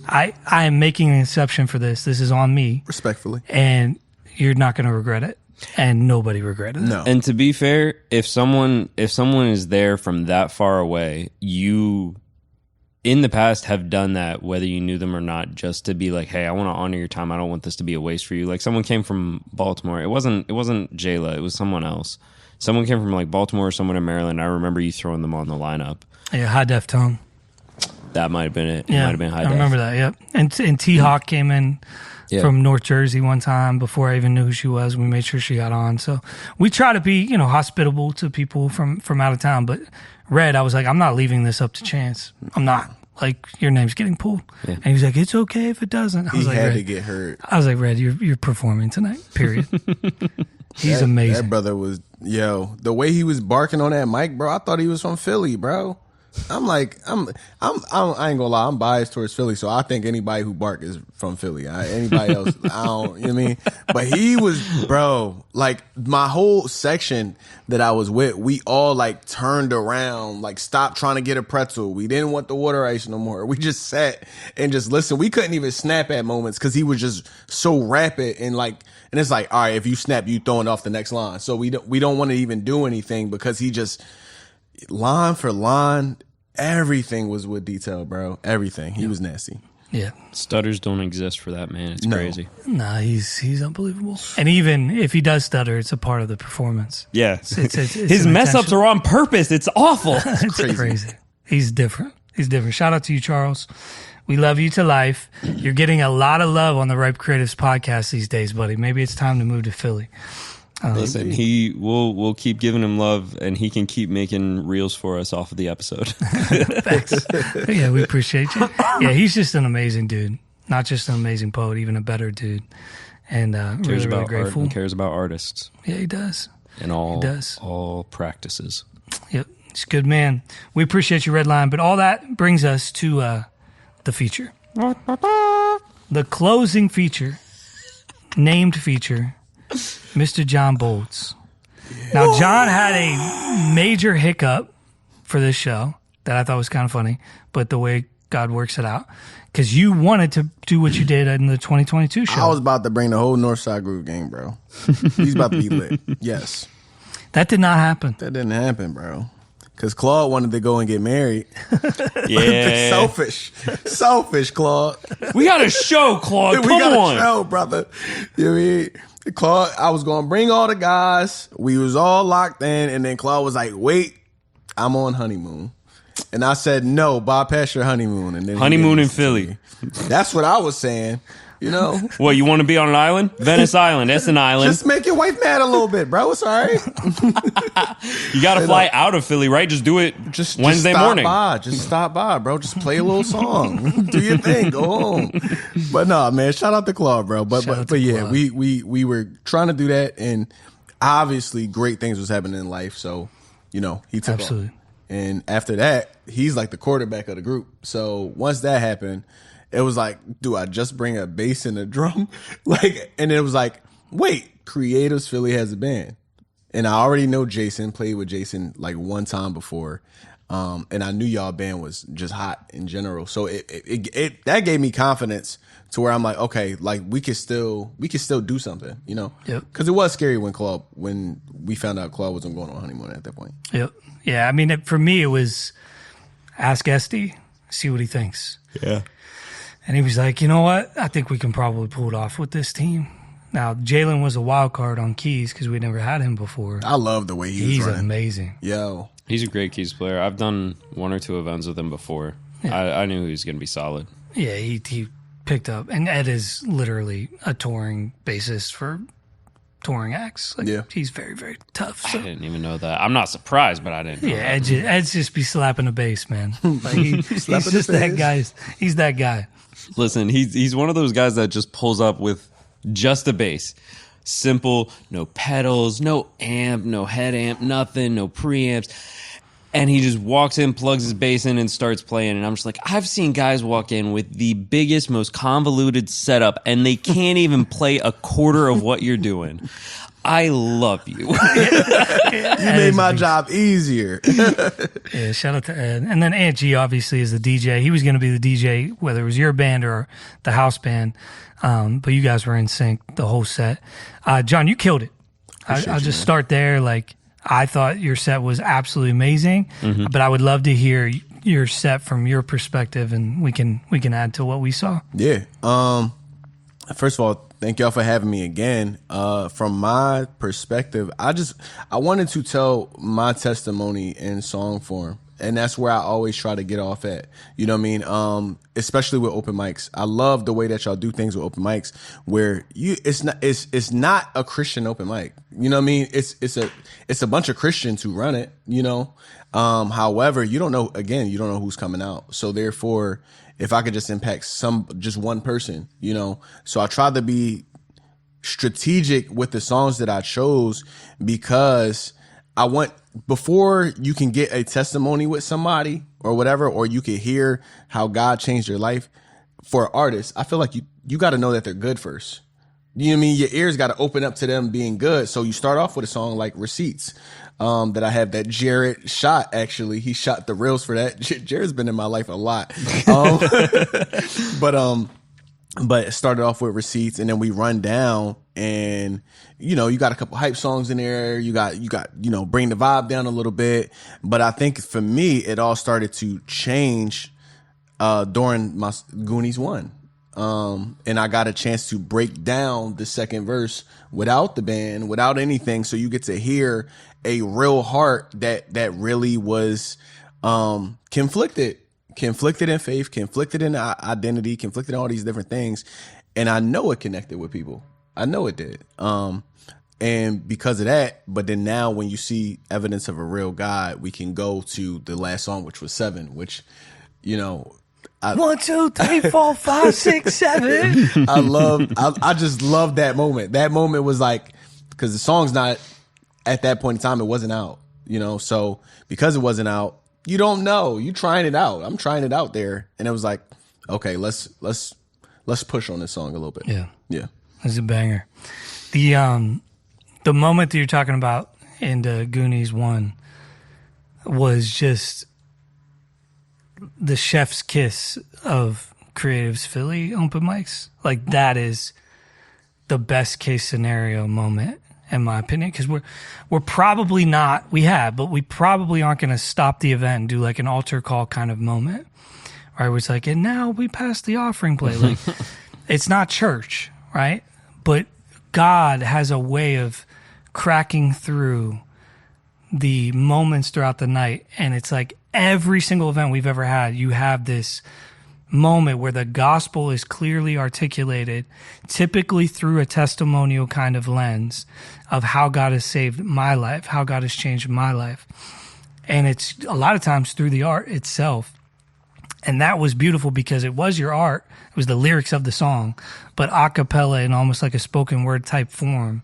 I am making an exception for this. This is on me. Respectfully. And you're not going to regret it. And nobody regretted it. No. And to be fair, if someone is there from that far away, you in the past have done that, whether you knew them or not, just to be like, hey, I want to honor your time. I don't want this to be a waste for you. Like, someone came from Baltimore. It wasn't Jayla. It was someone else. Someone came from like Baltimore or someone in Maryland. I remember you throwing them on the lineup. Yeah, High Def Tongue. That might have been it. Yeah, It might have been High I Def. remember that. Yep. And T Hawk came in from North Jersey one time before I even knew who she was. We made sure she got on. So we try to be, hospitable to people from out of town. But Red, I was like, I'm not leaving this up to chance. I'm not. Like, your name's getting pulled. Yeah. And he's like, it's okay if it doesn't. I was he like, had Red. to get hurt. I was like, Red, you're performing tonight, period. He's amazing. That brother was, the way he was barking on that mic, bro, I thought he was from Philly, bro. I'm like, I ain't gonna lie, I'm biased towards Philly, so I think anybody who bark is from Philly. Anybody else, I don't, you know what I mean? But he was, bro, like, my whole section that I was with, we all like turned around, like, stopped trying to get a pretzel. We didn't want the water ice no more. We just sat and just listened. We couldn't even snap at moments because he was just so rapid and it's like, all right, if you snap, you throwing off the next line. So we don't want to even do anything because he just, line for line, everything was with detail, bro. Everything. He was nasty. Yeah. Stutters don't exist for that man. It's crazy. Nah, he's unbelievable. And even if he does stutter, it's a part of the performance. Yeah. It's His mess ups are on purpose. It's awful. It's crazy. He's different. Shout out to you, Charles. We love you to life. You're getting a lot of love on the Ripe Creatives podcast these days, buddy. Maybe it's time to move to Philly. Listen, we'll keep giving him love, and he can keep making reels for us off of the episode. Thanks. Yeah, we appreciate you. Yeah, he's just an amazing dude. Not just an amazing poet, even a better dude. And Cares really, about really grateful. art and cares about artists. Yeah, he does. And all He does. all practices. Yep, he's a good man. We appreciate you, Redline. But all that brings us to the feature. The closing feature, named feature, Mr. Jon Bolds. Now, John had a major hiccup for this show that I thought was kind of funny, but the way God works it out, because you wanted to do what you did in the 2022 show. I was about to bring the whole Northside Groove gang, bro. He's about to be lit. Yes. That did not happen. That didn't happen, bro. Because Claude wanted to go and get married. Yeah. Selfish, Claude. We got a show, Claude. Come We got on. a show, brother. You know what I mean? Claude, I was going to bring all the guys. We was all locked in. And then Claude was like, wait, I'm on honeymoon. And I said, no, bypass your honeymoon. And then Honeymoon in Philly. That's what I was saying. You know? What, you want to be on an island? Venice Island. That's an island. Just make your wife mad a little bit, bro. It's all right. You got to fly out of Philly, right? Just do it Wednesday stop morning. Just stop by, bro. Just play a little song. Do your thing. Go home. But no, man. Shout out to Claude, bro. But yeah, Claude. we were trying to do that, and obviously great things was happening in life. So, you know, he took Absolutely. off. And after that, he's like the quarterback of the group. So once that happened, it was like, do I just bring a bass and a drum? And it was like, wait, Creatives Philly has a band. And I already know Jason, played with Jason like one time before. And I knew y'all band was just hot in general. So it that gave me confidence to where I'm like, okay, like we could still do something, you know? Yep. Cause it was scary when we found out Claude wasn't going on honeymoon at that point. Yep. Yeah, I mean, for me, it was ask Esty, see what he thinks. Yeah. And he was like, you know what? I think we can probably pull it off with this team. Now, Jalen was a wild card on keys because we never had him before. I love the way he's running. Amazing. Yo. He's a great keys player. I've done 1 or 2 events with him before. I knew he was going to be solid. Yeah, he picked up. And Ed is literally a touring bassist for touring acts. Like, Yeah. He's very, very tough. I So. didn't even know that. I'm not surprised, but I didn't know Yeah, that. Ed's just be slapping the bass, man. Like he's Slapping just the that bass. guy. He's that guy. Listen, he's one of those guys that just pulls up with just a bass. Simple, no pedals, no amp, no head amp, nothing, no preamps. And he just walks in, plugs his bass in, and starts playing. And I'm just like, I've seen guys walk in with the biggest, most convoluted setup, and they can't even play a quarter of what you're doing. I love you. You made my job easier. Yeah, shout out to Ed. And then Aunt G obviously is the DJ. He was going to be the DJ, whether it was your band or the house band. But you guys were in sync the whole set. John, you killed it. I'll just start there. Like, I thought your set was absolutely amazing, but I would love to hear your set from your perspective, and we can add to what we saw. Yeah. First of all, thank y'all for having me again. From my perspective, I wanted to tell my testimony in song form. And that's where I always try to get off at. You know what I mean? Especially with open mics. I love the way that y'all do things with open mics where it's not a Christian open mic. You know what I mean? It's a bunch of Christians who run it, you know? However, you don't know who's coming out. So therefore, if I could just impact just one person, you know? So I try to be strategic with the songs that I chose because I want, before you can get a testimony with somebody or whatever, or you can hear how God changed your life, for artists, I feel like you got to know that they're good first. You know what I mean? Your ears got to open up to them being good. So you start off with a song like Receipts, that I have that Jarrett shot. Actually, he shot the reels for that. Jarrett's been in my life a lot. But it started off with Receipts, and then we run down, and you know, you got a couple hype songs in there. You got, you know, bring the vibe down a little bit. But I think for me, it all started to change during my Goonies 1. And I got a chance to break down the second verse without the band, without anything. So you get to hear a real heart that really was conflicted in faith, conflicted in identity, conflicted in all these different things. And I know it connected with people. I know it did. And because of that, but then now when you see evidence of a real God, we can go to the last song, which was 7, which, you know, 1, 2, 3, 4, 5, 6, 7. I just love that moment. That moment was like, because the song's not, at that point in time, it wasn't out, you know? So because it wasn't out, you don't know. You trying it out. I'm trying it out there. And it was like, okay, let's push on this song a little bit. Yeah. Yeah. It's a banger. The moment that you're talking about in the Goonies 1 was just the chef's kiss of Creatives Philly open mics. Like, that is the best case scenario moment, in my opinion, because we're probably not, but we probably aren't going to stop the event and do like an altar call kind of moment, right? Where it's like, and now we pass the offering plate. Like, it's not church, right? But God has a way of cracking through the moments throughout the night. And it's like every single event we've ever had, you have this moment where the gospel is clearly articulated, typically through a testimonial kind of lens of how God has saved my life, how God has changed my life. And it's a lot of times through the art itself. And that was beautiful because it was your art. It was the lyrics of the song, but a cappella in almost like a spoken word type form.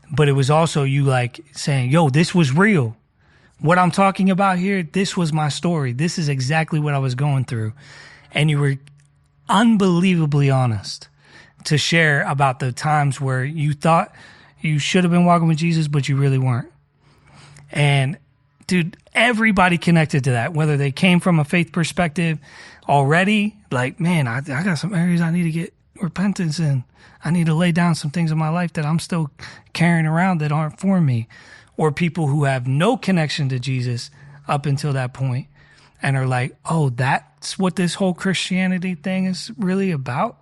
But it was also you like saying, yo, this was real. What I'm talking about here, this was my story. This is exactly what I was going through. And you were unbelievably honest to share about the times where you thought you should have been walking with Jesus, but you really weren't. And dude, everybody connected to that, whether they came from a faith perspective already, like, man, I got some areas I need to get repentance in. I need to lay down some things in my life that I'm still carrying around that aren't for me. Or people who have no connection to Jesus up until that point and are like, oh, that's what this whole Christianity thing is really about,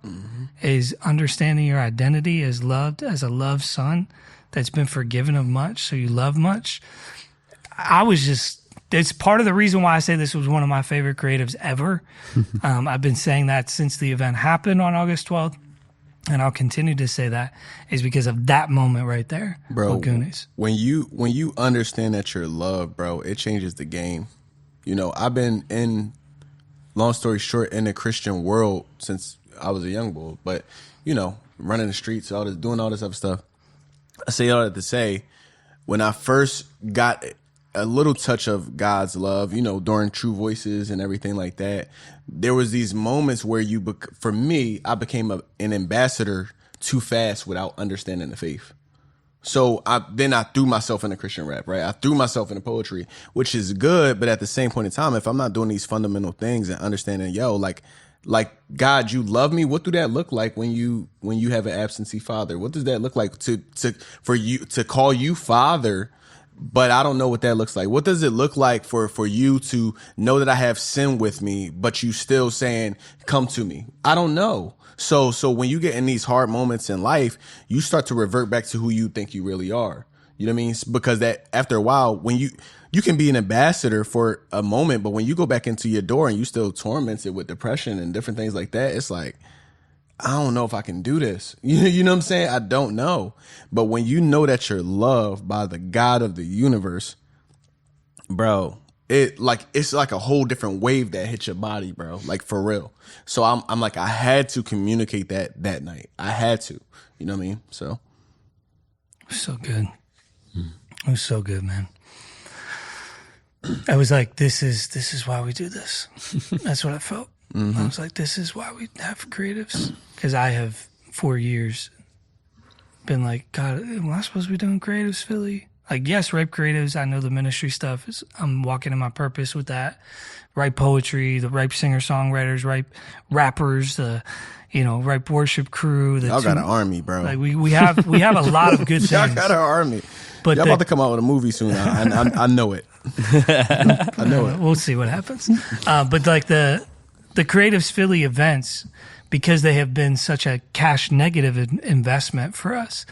is understanding your identity as loved, as a loved son that's been forgiven of much, so you love much. It's part of the reason why I say this was one of my favorite creatives ever. I've been saying that since the event happened on August 12th. And I'll continue to say that is because of that moment right there, bro. Goonies. When you understand that you're loved, bro, it changes the game. You know, I've been in, long story short, in the Christian world since I was a young boy. But you know, running the streets, doing all this other stuff. I say all that to say, when I first got a little touch of God's love, you know, during True Voices and everything like that, there was these moments where for me, I became an ambassador too fast without understanding the faith. So I threw myself into Christian rap, right? I threw myself into poetry, which is good. But at the same point in time, if I'm not doing these fundamental things and understanding, like God, you love me. What do that look like when you have an absentee father? What does that look like for you to call you father? But I don't know what that looks like. What does it look like for you to know that I have sin with me, but you still saying, come to me? I don't know. So when you get in these hard moments in life, you start to revert back to who you think you really are. You know what I mean? Because that after a while, when you can be an ambassador for a moment, but when you go back into your door and you still tormented with depression and different things like that, it's like, I don't know if I can do this. You know what I'm saying? I don't know. But when you know that you're loved by the God of the universe, bro, it's like a whole different wave that hits your body, bro. Like, for real. So I'm like, I had to communicate that night. I had to. You know what I mean? So good. It was so good, man. I was like, this is why we do this. That's what I felt. Mm-hmm. I was like, this is why we have creatives. Because I have, for years, been like, God, am I supposed to be doing creatives, Philly? Like, yes, write creatives. I know the ministry stuff. I'm walking in my purpose with that. Write poetry, the write singer-songwriters, write rappers, write worship crew. Y'all got an army, bro. Like, we have a lot of good things. Y'all got an army. But y'all about to come out with a movie soon. I know it. I know it. We'll see what happens. But like the Creatives Philly events, because they have been such a cash negative investment for us.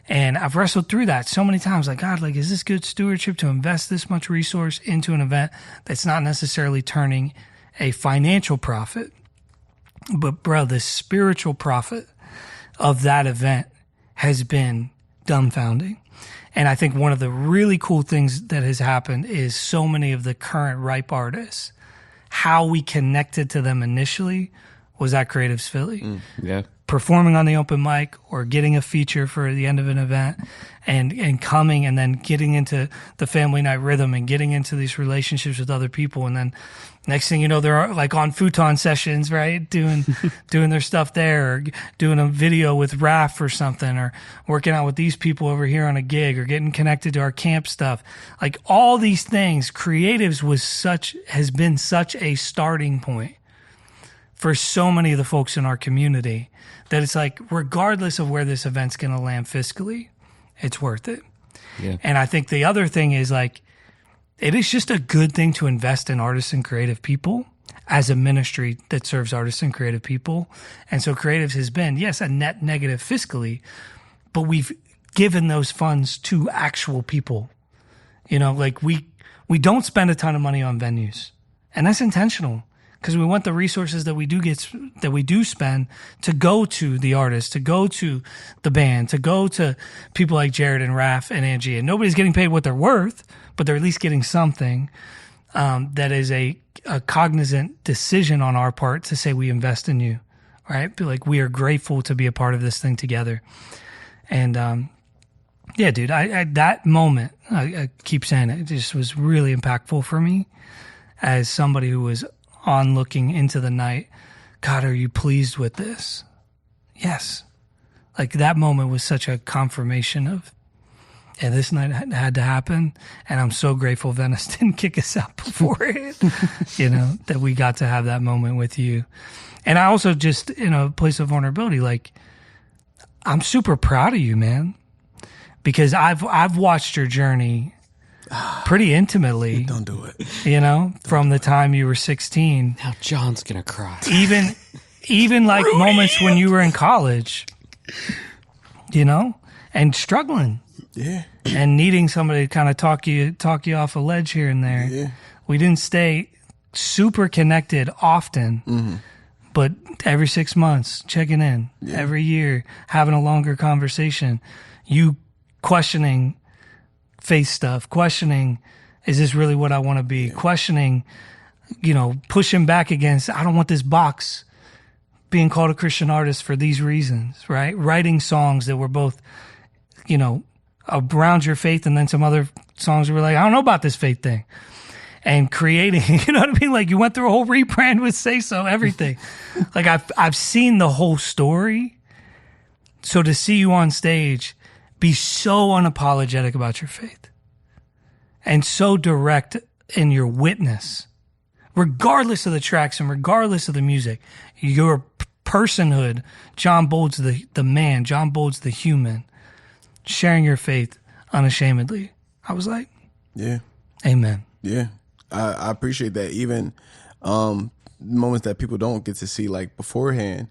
And I've wrestled through that so many times. Like, God, like, is this good stewardship to invest this much resource into an event that's not necessarily turning a financial profit? But bro, the spiritual profit of that event has been dumbfounding. And I think one of the really cool things that has happened is so many of the current Ripe artists, how we connected to them initially was at Creatives Philly. Yeah. Performing on the open mic or getting a feature for the end of an event and coming and then getting into the family night rhythm and getting into these relationships with other people. And then next thing you know, they're like on futon sessions, right? Doing their stuff there, or doing a video with Raph or something, or working out with these people over here on a gig, or getting connected to our camp stuff. Like all these things, Creatives has been such a starting point for so many of the folks in our community that it's like, regardless of where this event's going to land fiscally, it's worth it. Yeah. And I think the other thing is like, it is just a good thing to invest in artists and creative people as a ministry that serves artists and creative people. And so Creatives has been, yes, a net negative fiscally, but we've given those funds to actual people. You know, like we don't spend a ton of money on venues, and that's intentional, because we want the resources that we do spend to go to the artist, to go to the band, to go to people like Jarrett and Raph and Angie. And nobody's getting paid what they're worth, but they're at least getting something that is a cognizant decision on our part to say we invest in you, right? Be like, we are grateful to be a part of this thing together. And yeah, dude, I that moment, I keep saying it just was really impactful for me as somebody who was on looking into the night. God, are you pleased with this? Yes. Like that moment was such a confirmation of, yeah, this night had to happen. And I'm so grateful Venice didn't kick us out beforehand, you know, that we got to have that moment with you. And I also just, in a place of vulnerability, like, I'm super proud of you, man, because I've watched your journey pretty intimately. Don't do it. You know, from the time you were 16. Now John's gonna cry. Even like Rudy. Moments when you were in college, you know, and struggling. Yeah. And needing somebody to kind of talk you off a ledge here and there. Yeah. We didn't stay super connected often, but every 6 months, checking in, every year, having a longer conversation, you questioning faith stuff, questioning, is this really what I want to be? Questioning, you know, pushing back against, I don't want this box, being called a Christian artist for these reasons, right? Writing songs that were both, you know, around your faith, and then some other songs were like, I don't know about this faith thing. And creating, you know what I mean? Like you went through a whole rebrand with Say So, everything. Like I've seen the whole story. So to see you on stage be so unapologetic about your faith and so direct in your witness, regardless of the tracks and regardless of the music, your personhood, Jon Bolds the man, Jon Bolds the human, sharing your faith unashamedly. I was like, yeah, amen. Yeah, I appreciate that. Even moments that people don't get to see, like beforehand,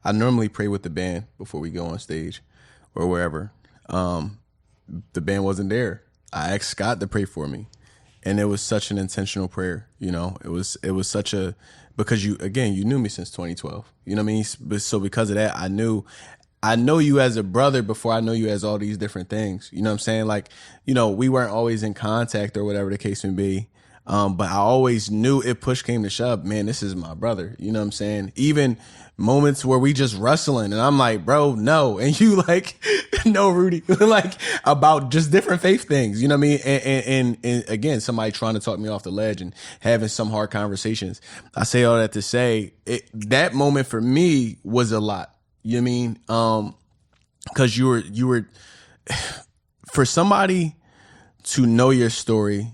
I normally pray with the band before we go on stage or wherever. The band wasn't there. I asked Scott to pray for me, and it was such an intentional prayer. You know, it was such a, because you knew me since 2012. You know what I mean? So because of that, I know you as a brother before I know you as all these different things. You know what I'm saying? Like, you know, we weren't always in contact or whatever the case may be. But I always knew if push came to shove, man, this is my brother. You know what I'm saying? Even moments where we just wrestling and I'm like, bro, no. And you like, no, Rudy, like about just different faith things. You know what I mean? And again, somebody trying to talk me off the ledge and having some hard conversations. I say all that to say that moment for me was a lot. You know what I mean? Cause you were for somebody to know your story,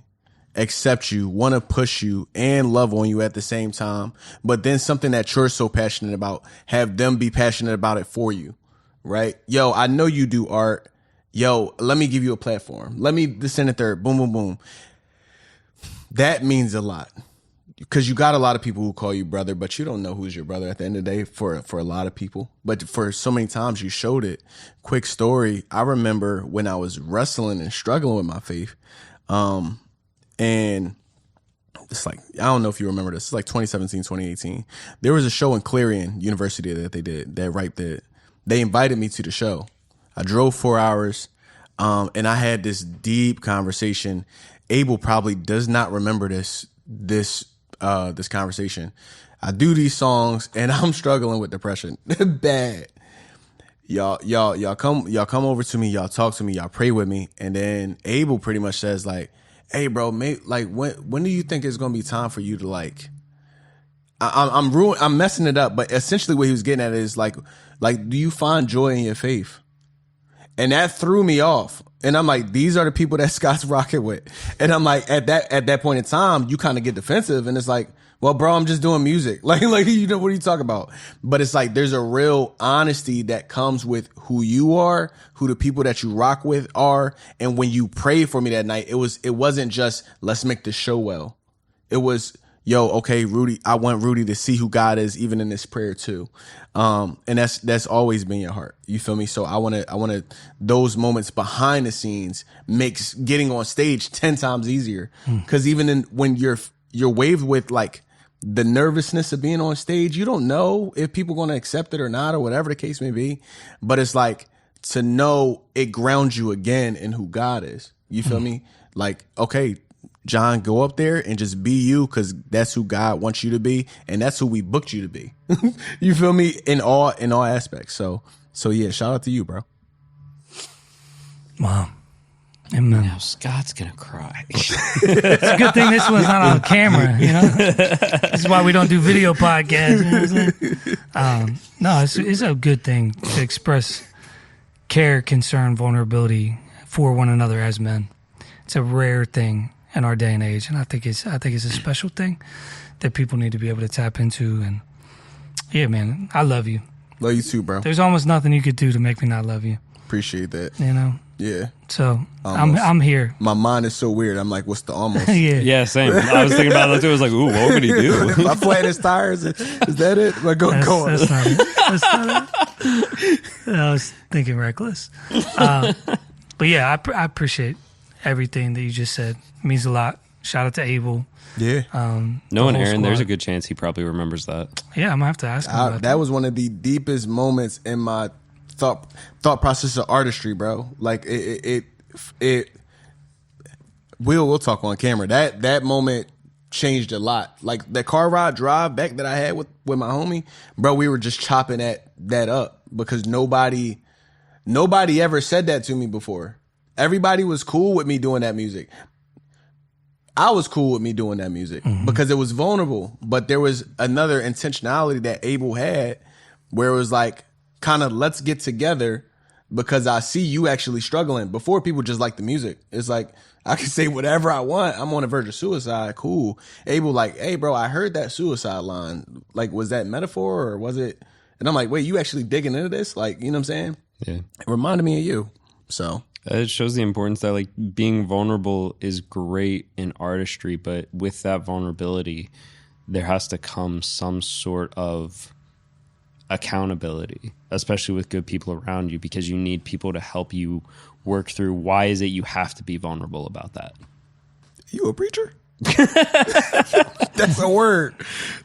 accept you, want to push you, and love on you at the same time. But then something that you're so passionate about, have them be passionate about it for you, right? Yo, I know you do art. Yo, let me give you a platform. Let me this and the third. Boom, boom, boom. That means a lot. Because you got a lot of people who call you brother, but you don't know who's your brother at the end of the day for a lot of people. But for so many times you showed it. Quick story. I remember when I was wrestling and struggling with my faith. And it's like, I don't know if you remember this. It's like 2017, 2018. There was a show in Clarion University that they did, that Ripe did. They invited me to the show. I drove 4 hours. And I had this deep conversation. Abel probably does not remember this conversation. I do these songs and I'm struggling with depression bad. Y'all come over to me, y'all talk to me, y'all pray with me, and then Abel pretty much says like, "Hey, bro, when do you think it's gonna be time for you to like?" I'm messing it up, but essentially what he was getting at is like, do you find joy in your faith? And that threw me off. And I'm like, these are the people that Scott's rocking with. And I'm like, at that point in time, you kind of get defensive, and it's like, well, bro, I'm just doing music. Like, you know, what are you talking about? But it's like, there's a real honesty that comes with who you are, who the people that you rock with are. And when you prayed for me that night, it wasn't just, let's make the show well. It was, yo, okay, Rudy, I want Rudy to see who God is even in this prayer too. And that's always been your heart. You feel me? So I want to, those moments behind the scenes makes getting on stage 10 times easier. Cause even when you're waved with like the nervousness of being on stage, you don't know if people going to accept it or not, or whatever the case may be. But it's like, to know it grounds you again in who God is. You feel me? Like, okay, John, go up there and just be you, because that's who God wants you to be, and that's who we booked you to be. You feel me? In all aspects. So yeah, shout out to you, bro. Wow. Amen. Now Scott's gonna cry. It's a good thing this one's not on camera, you know? This is why we don't do video podcasts. You know what I'm saying? No, it's a good thing to express care, concern, vulnerability for one another as men. It's a rare thing in our day and age, and I think it's a special thing that people need to be able to tap into. And yeah, man, I love you. Love you too, bro. There's almost nothing you could do to make me not love you. Appreciate that. You know? Yeah. So Almost. I'm here. My mind is so weird. I'm like, what's the almost? Yeah. Yeah, same. I was thinking about that too. I was like, ooh, what would he do? If I flat his tires, is that it? Like, go on. That's not it. That's not it. I was thinking reckless. But yeah, I appreciate everything that you just said. It means a lot. Shout out to Abel. Yeah. Knowing Aaron, squad. there's a good chance he probably remembers that. Yeah, I'm going to have to ask him about That was one of the deepest moments in my thought process of artistry, bro. Like we'll talk on camera. That moment changed a lot. Like that car ride drive back that I had with my homie, bro, we were just chopping that up because nobody ever said that to me before. Everybody was cool with me doing that music. I was cool with me doing that music because it was vulnerable, but there was another intentionality that Abel had where it was like, kind of, let's get together because I see you actually struggling. Before, people just like the music. It's like, I can say whatever I want. I'm on the verge of suicide. Cool. Abel like, hey, bro, I heard that suicide line. Like, was that metaphor or was it? And I'm like, wait, you actually digging into this? Like, you know what I'm saying? Yeah. It reminded me of you. So it shows the importance that like being vulnerable is great in artistry, but with that vulnerability, there has to come some sort of accountability, especially with good people around you, because you need people to help you work through why is it you have to be vulnerable about that. You a preacher? That's a word.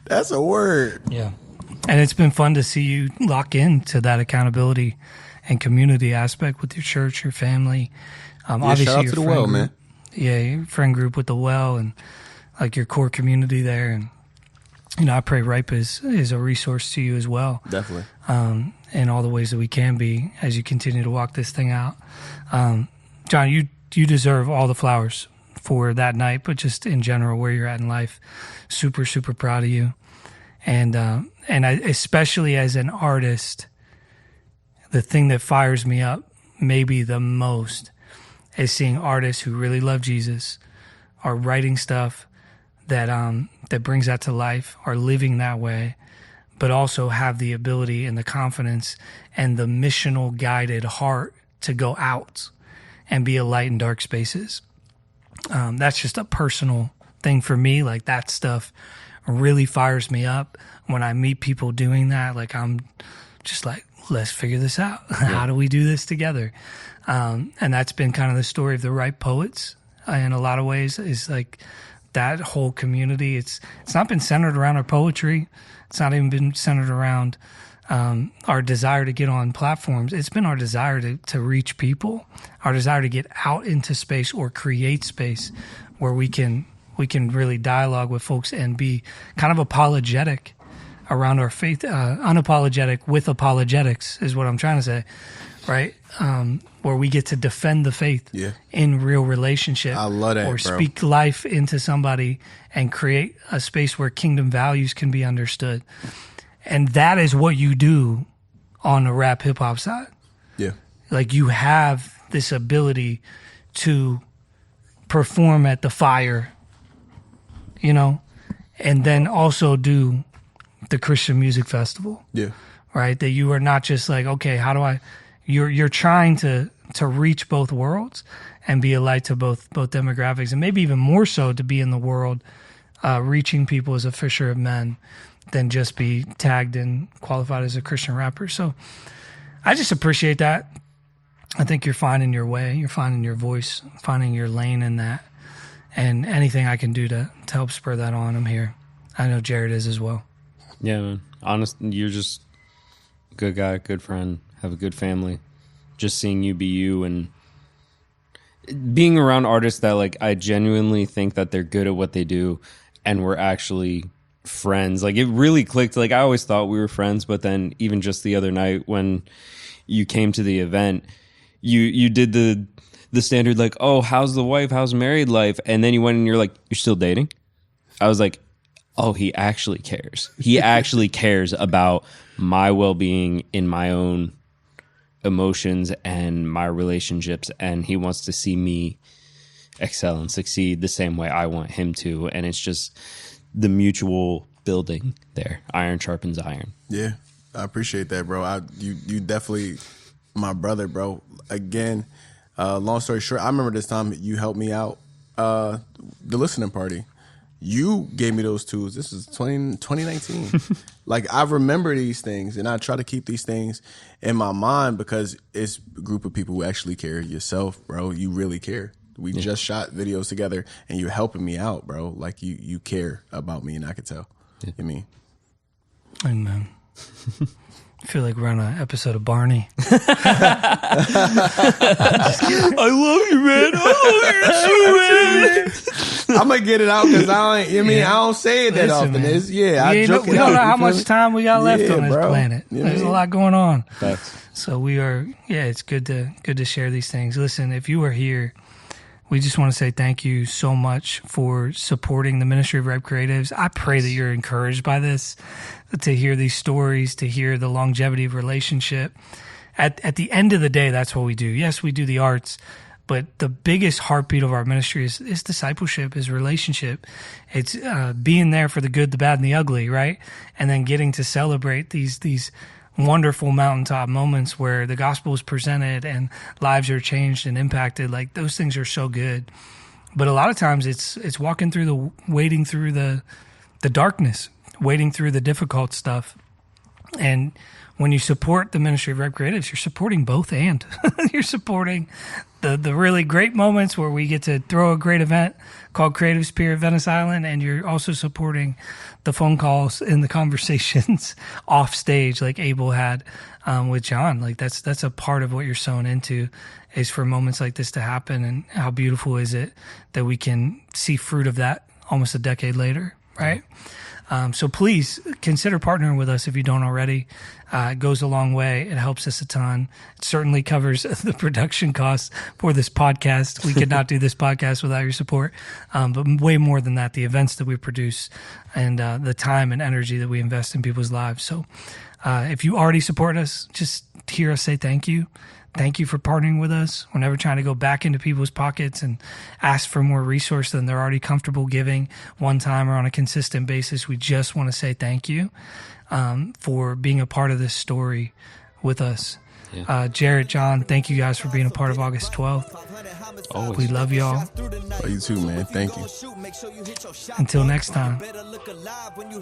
That's a word. Yeah. And it's been fun to see you lock into that accountability and community aspect with your church, your family. Obviously, shout out your to the friend Well, group. man. Yeah, your friend group with the Well and like your core community there. And, you know, I pray Ripe is a resource to you as well. Definitely. In all the ways that we can be as you continue to walk this thing out. John, you deserve all the flowers for that night, but just in general, where you're at in life. Super, super proud of you. And I, especially as an artist, the thing that fires me up maybe the most is seeing artists who really love Jesus are writing stuff that brings that to life, are living that way, but also have the ability and the confidence and the missional guided heart to go out and be a light in dark spaces. That's just a personal thing for me. Like that stuff really fires me up when I meet people doing that. Like I'm just like, let's figure this out. How do we do this together? And that's been kind of the story of the Ripe Poets in a lot of ways, is like that whole community. It's not been centered around our poetry. It's not even been centered around our desire to get on platforms, it's been our desire to reach people, our desire to get out into space or create space where we can really dialogue with folks and be kind of apologetic around our faith, unapologetic with apologetics is what I'm trying to say, right? Where we get to defend the faith in real relationship. I love that, or bro. speak life into somebody and create a space where kingdom values can be understood. And that is what you do on the rap hip hop side. Yeah. Like you have this ability to perform at the Fire, you know, and then also do the Christian Music Festival. Yeah. Right? That you are not just like, okay, how do I, you're trying to reach both worlds and be a light to both demographics, and maybe even more so to be in the world, reaching people as a fisher of men than just be tagged and qualified as a Christian rapper. So I just appreciate that. I think you're finding your way, you're finding your voice, finding your lane in that. And anything I can do to help spur that on, I'm here. I know Jarrett is as well. Yeah, man. Honestly, you're just a good guy, good friend, have a good family. Just seeing you be you and being around artists that like I genuinely think that they're good at what they do and we're actually friends. Like it really clicked. Like I always thought we were friends, but then even just the other night when you came to the event, you did the standard like, oh, how's the wife? How's married life? And then you went and you're like, you're still dating? I was like, oh, he actually cares. He actually cares about my well-being in my own emotions and my relationships. And he wants to see me excel and succeed the same way I want him to. And it's just the mutual building there. Iron sharpens iron. Yeah. I appreciate that, bro. You definitely my brother, bro. Again, long story short, I remember this time you helped me out, the listening party. You gave me those tools. This is 2019. Like, I remember these things, and I try to keep these things in my mind because it's a group of people who actually care. Yourself, bro, you really care. We just shot videos together, and you're helping me out, bro. Like, you care about me, and I could tell. Yeah. You mean? Amen. I feel like we're on an episode of Barney. I love you, man. I love you too, man. I'm gonna get it out because I don't say it that often. Man. I joke we don't know how much time we got left on this planet. You There's a lot going on. Facts. So we are, it's good to share these things. Listen, if you are here, we just want to say thank you so much for supporting the ministry of Ripe Creatives. I pray that you're encouraged by this, to hear these stories, to hear the longevity of relationship. At the end of the day, that's what we do. Yes, we do the arts, but the biggest heartbeat of our ministry is discipleship, is relationship. It's being there for the good, the bad, and the ugly, right? And then getting to celebrate these wonderful mountaintop moments where the gospel is presented and lives are changed and impacted. Like, those things are so good. But a lot of times it's wading through the darkness, wading through the difficult stuff. And when you support the ministry of Ripe Creatives, you're supporting both, and you're supporting the really great moments where we get to throw a great event called Creatives Pier Venice Island, and you're also supporting the phone calls and the conversations off stage like Abel had with Jon. Like, that's a part of what you're sowing into, is for moments like this to happen. And how beautiful is it that we can see fruit of that almost a decade later, right? So please consider partnering with us if you don't already. It goes a long way. It helps us a ton. It certainly covers the production costs for this podcast. We could not do this podcast without your support. But way more than that, the events that we produce and the time and energy that we invest in people's lives. So if you already support us, just hear us say thank you. Thank you for partnering with us. We're never trying to go back into people's pockets and ask for more resource than they're already comfortable giving one time or on a consistent basis. We just want to say thank you for being a part of this story with us. Jarrett, John, thank you guys for being a part of August 12th. Always. We love y'all. Oh, you too, man. Thank you. Until next time,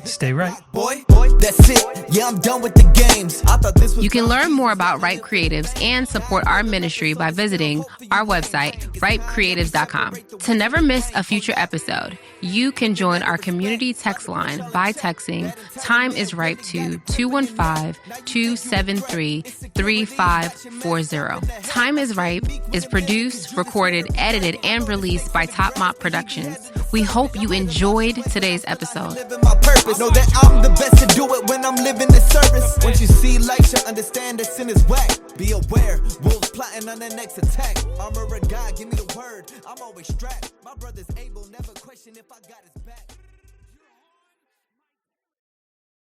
stay right. Boy, that's it. Yeah, I'm done with the games. I thought this was. You can learn more about Ripe Creatives and support our ministry by visiting our website, ripecreatives.com. To never miss a future episode, you can join our community text line by texting Time is Ripe to 215-273-3540. Time is Ripe is produced, recorded, edited, and released by Top Mop Productions. We hope you enjoyed today's episode. Living my purpose. Know that I'm the best to do it when I'm living the service. Once you see light, you understand that sin is whack. Be aware, wolves plotting on the next attack. Armor of God, give me the word. I'm always strapped. My brother's able, never question if I got his back.